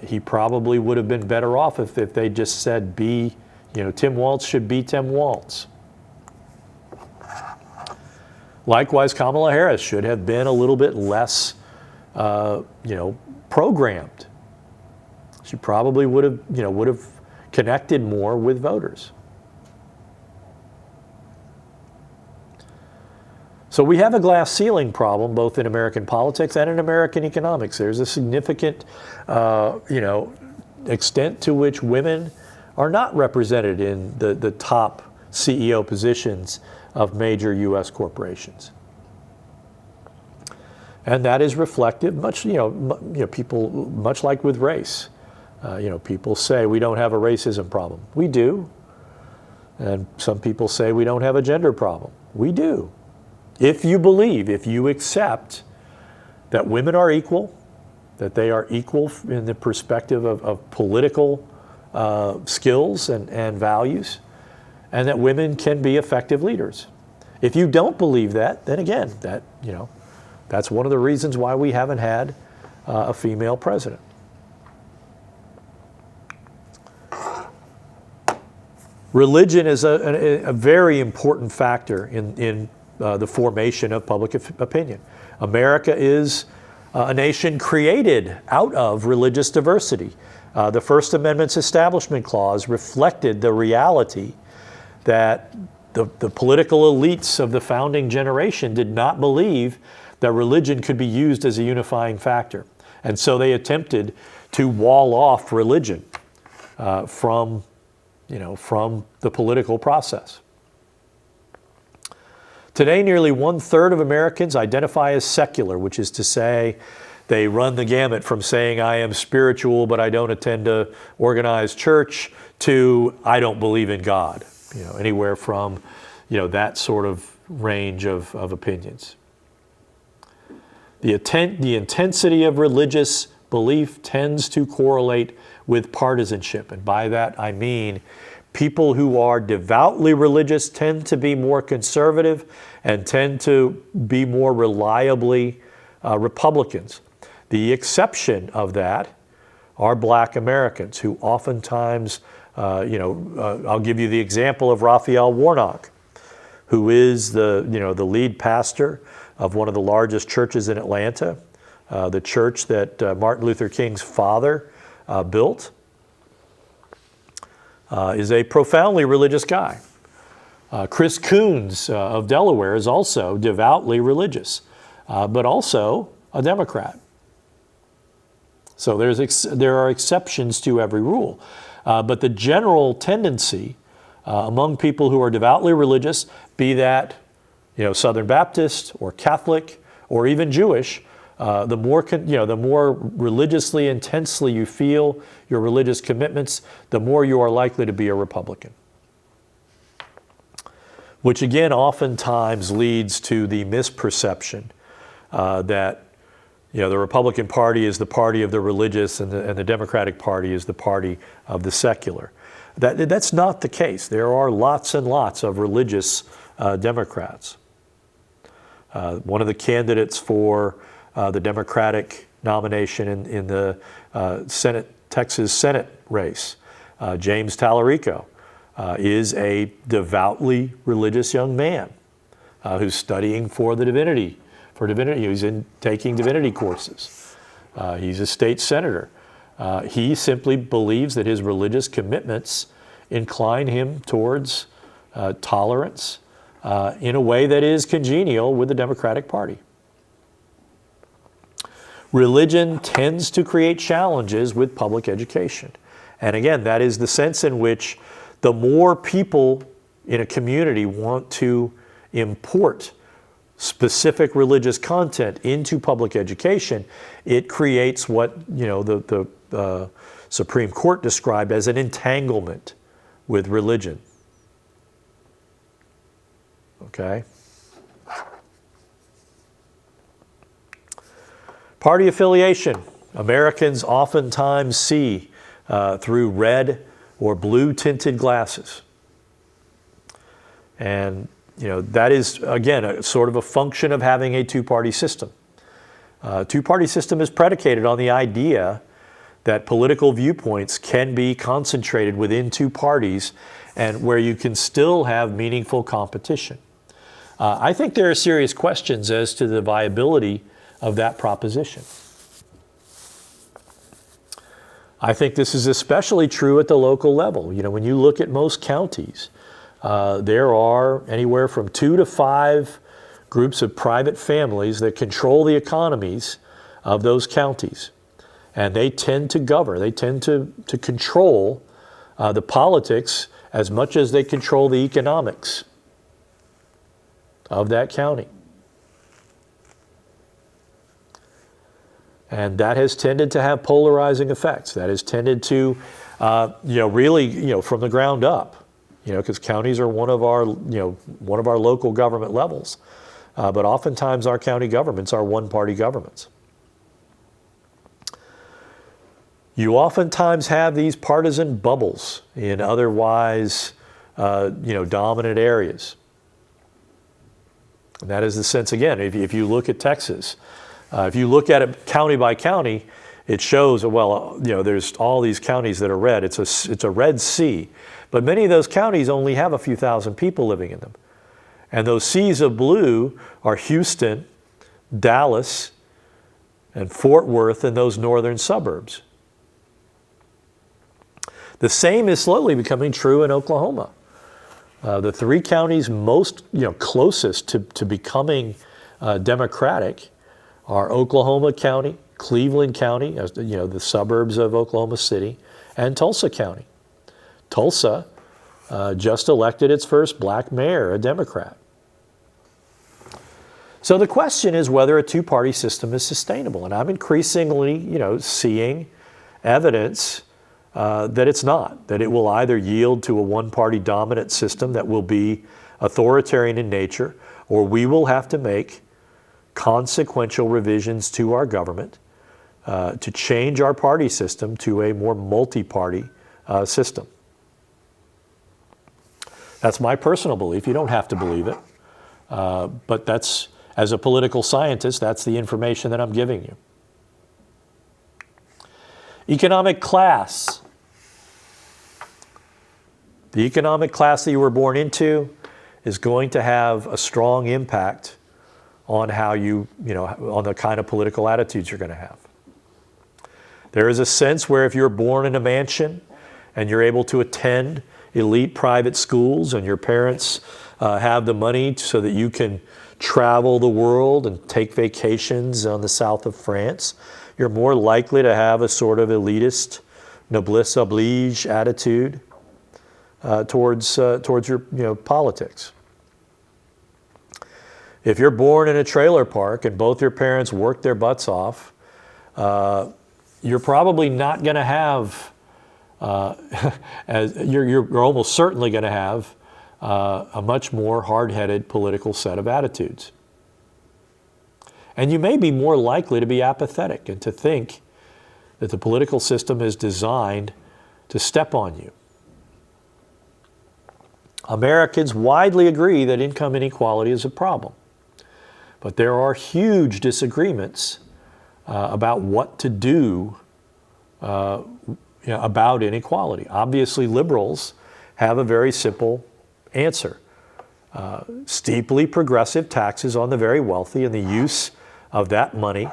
Speaker 1: He probably would have been better off if they just said, Tim Walz should be Tim Walz. Likewise, Kamala Harris should have been a little bit less, programmed. She probably would have connected more with voters. So we have a glass ceiling problem both in American politics and in American economics. There's a significant, extent to which women are not represented in the top CEO positions of major U.S. corporations. And that is reflective, people, much like with race. People say we don't have a racism problem. We do. And some people say we don't have a gender problem. We do. If you accept that women are equal, that they are equal in the perspective of political skills and values, and that women can be effective leaders. If you don't believe that, then again, that's one of the reasons why we haven't had a female president. Religion is a very important factor in the formation of public opinion. America is a nation created out of religious diversity. The First Amendment's Establishment Clause reflected the reality that the political elites of the founding generation did not believe that religion could be used as a unifying factor. And so they attempted to wall off religion from the political process. Today, nearly 1/3 of Americans identify as secular, which is to say they run the gamut from saying I am spiritual but I don't attend a organized church to I don't believe in God. Anywhere from that sort of range of opinions. The intensity of religious belief tends to correlate with partisanship, and by that I mean people who are devoutly religious tend to be more conservative and tend to be more reliably Republicans. The exception of that are Black Americans who oftentimes, I'll give you the example of Raphael Warnock, who is the lead pastor of one of the largest churches in Atlanta, the church that Martin Luther King's father built. Is a profoundly religious guy. Chris Coons of Delaware is also devoutly religious, but also a Democrat. So there are exceptions to every rule. But the general tendency among people who are devoutly religious, be that Southern Baptist or Catholic or even Jewish, the more religiously intensely you feel your religious commitments, the more you are likely to be a Republican. Which again oftentimes leads to the misperception that the Republican Party is the party of the religious and the Democratic Party is the party of the secular. That's not the case. There are lots and lots of religious Democrats. One of the candidates for the Democratic nomination in the Texas Senate race, James Tallarico, is a devoutly religious young man who's studying for divinity. He's taking divinity courses. He's a state senator. He simply believes that his religious commitments incline him towards tolerance in a way that is congenial with the Democratic Party. Religion tends to create challenges with public education. And again, that is the sense in which the more people in a community want to import specific religious content into public education, it creates what the Supreme Court described as an entanglement with religion. Okay? Party affiliation. Americans oftentimes see through red or blue tinted glasses. And that is, again, a sort of a function of having a two-party system. Two-party system is predicated on the idea that political viewpoints can be concentrated within two parties and where you can still have meaningful competition. I think there are serious questions as to the viability of that proposition. I think this is especially true at the local level. When you look at most counties, there are anywhere from 2 to 5 groups of private families that control the economies of those counties. And they tend to govern, they tend to control the politics as much as they control the economics of that county. And that has tended to have polarizing effects. That has tended to, really, from the ground up, because counties are one of our local government levels. But oftentimes our county governments are one-party governments. You oftentimes have these partisan bubbles in otherwise, dominant areas. And that is the sense, again, if you look at Texas, if you look at it county by county, it shows, well, there's all these counties that are red. It's a red sea. But many of those counties only have a few thousand people living in them. And those seas of blue are Houston, Dallas, and Fort Worth and those northern suburbs. The same is slowly becoming true in Oklahoma. The three counties most, closest to becoming Democratic are Oklahoma County, Cleveland County, the suburbs of Oklahoma City, and Tulsa County. Tulsa just elected its first black mayor, a Democrat. So the question is whether a two-party system is sustainable. And I'm increasingly, seeing evidence that it's not, that it will either yield to a one-party dominant system that will be authoritarian in nature, or we will have to make consequential revisions to our government to change our party system to a more multi-party system. That's my personal belief. You don't have to believe it. But that's, as a political scientist, that's the information that I'm giving you. Economic class. The economic class that you were born into is going to have a strong impact on how on the kind of political attitudes you're going to have. There is a sense where if you're born in a mansion and you're able to attend elite private schools and your parents have the money so that you can travel the world and take vacations on the south of France, you're more likely to have a sort of elitist, noblesse oblige attitude towards your politics. If you're born in a trailer park and both your parents work their butts off, you're probably not going to have, you're almost certainly going to have a much more hard-headed political set of attitudes. And you may be more likely to be apathetic and to think that the political system is designed to step on you. Americans widely agree that income inequality is a problem. But there are huge disagreements about what to do about inequality. Obviously, liberals have a very simple answer. Steeply progressive taxes on the very wealthy and the use of that money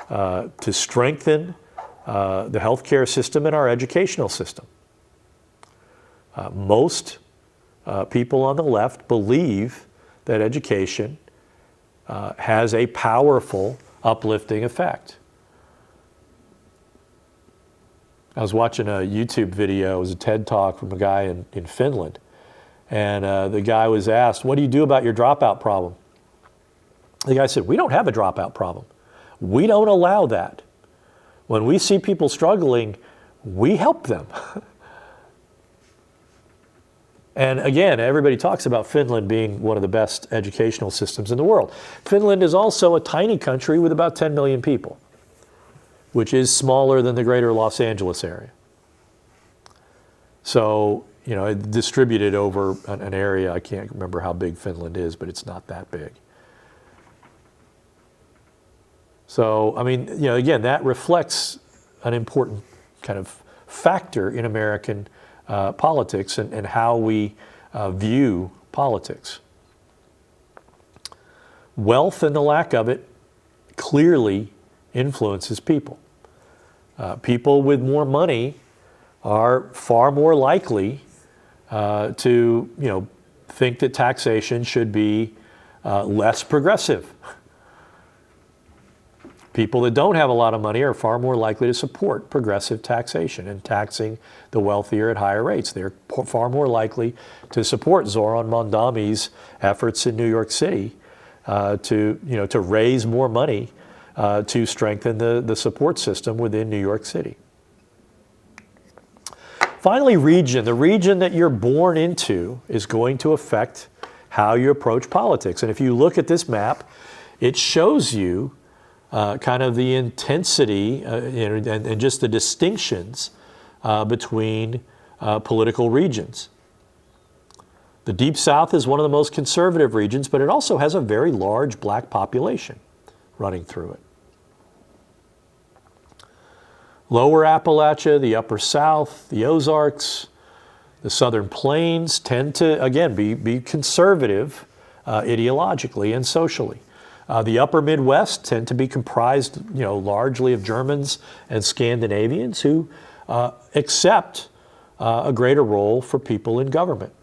Speaker 1: to strengthen the healthcare system and our educational system. Most people on the left believe that education has a powerful uplifting effect. I was watching a YouTube video, it was a TED Talk from a guy in Finland, and the guy was asked, what do you do about your dropout problem? The guy said, we don't have a dropout problem. We don't allow that. When we see people struggling, we help them. And again, everybody talks about Finland being one of the best educational systems in the world. Finland is also a tiny country with about 10 million people, which is smaller than the greater Los Angeles area. So, distributed over an area, I can't remember how big Finland is, but it's not that big. So, again, that reflects an important kind of factor in American politics and how we view politics. Wealth and the lack of it clearly influences people. People with more money are far more likely to think that taxation should be less progressive. People that don't have a lot of money are far more likely to support progressive taxation and taxing the wealthier at higher rates. They're far more likely to support Zoran Mondami's efforts in New York City to raise more money to strengthen the support system within New York City. Finally, region. The region that you're born into is going to affect how you approach politics. And if you look at this map, it shows you kind of the intensity and just the distinctions between political regions. The Deep South is one of the most conservative regions, but it also has a very large black population running through it. Lower Appalachia, the Upper South, the Ozarks, the Southern Plains tend to, again, be conservative ideologically and socially. The Upper Midwest tend to be comprised, largely of Germans and Scandinavians who accept a greater role for people in government.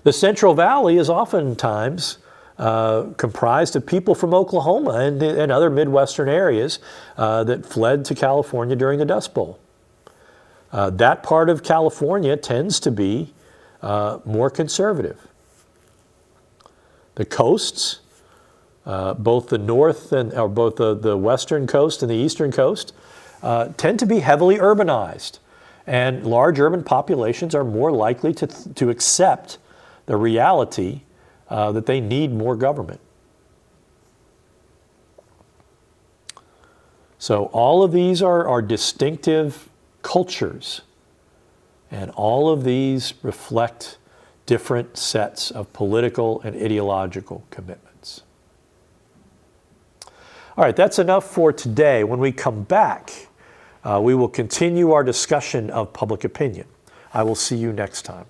Speaker 1: The Central Valley is oftentimes comprised of people from Oklahoma and other Midwestern areas that fled to California during the Dust Bowl. That part of California tends to be more conservative. The coasts, both the the western coast and the eastern coast, tend to be heavily urbanized, and large urban populations are more likely to accept the reality that they need more government. So all of these are distinctive cultures, and all of these reflect different sets of political and ideological commitments. All right, that's enough for today. When we come back, we will continue our discussion of public opinion. I will see you next time.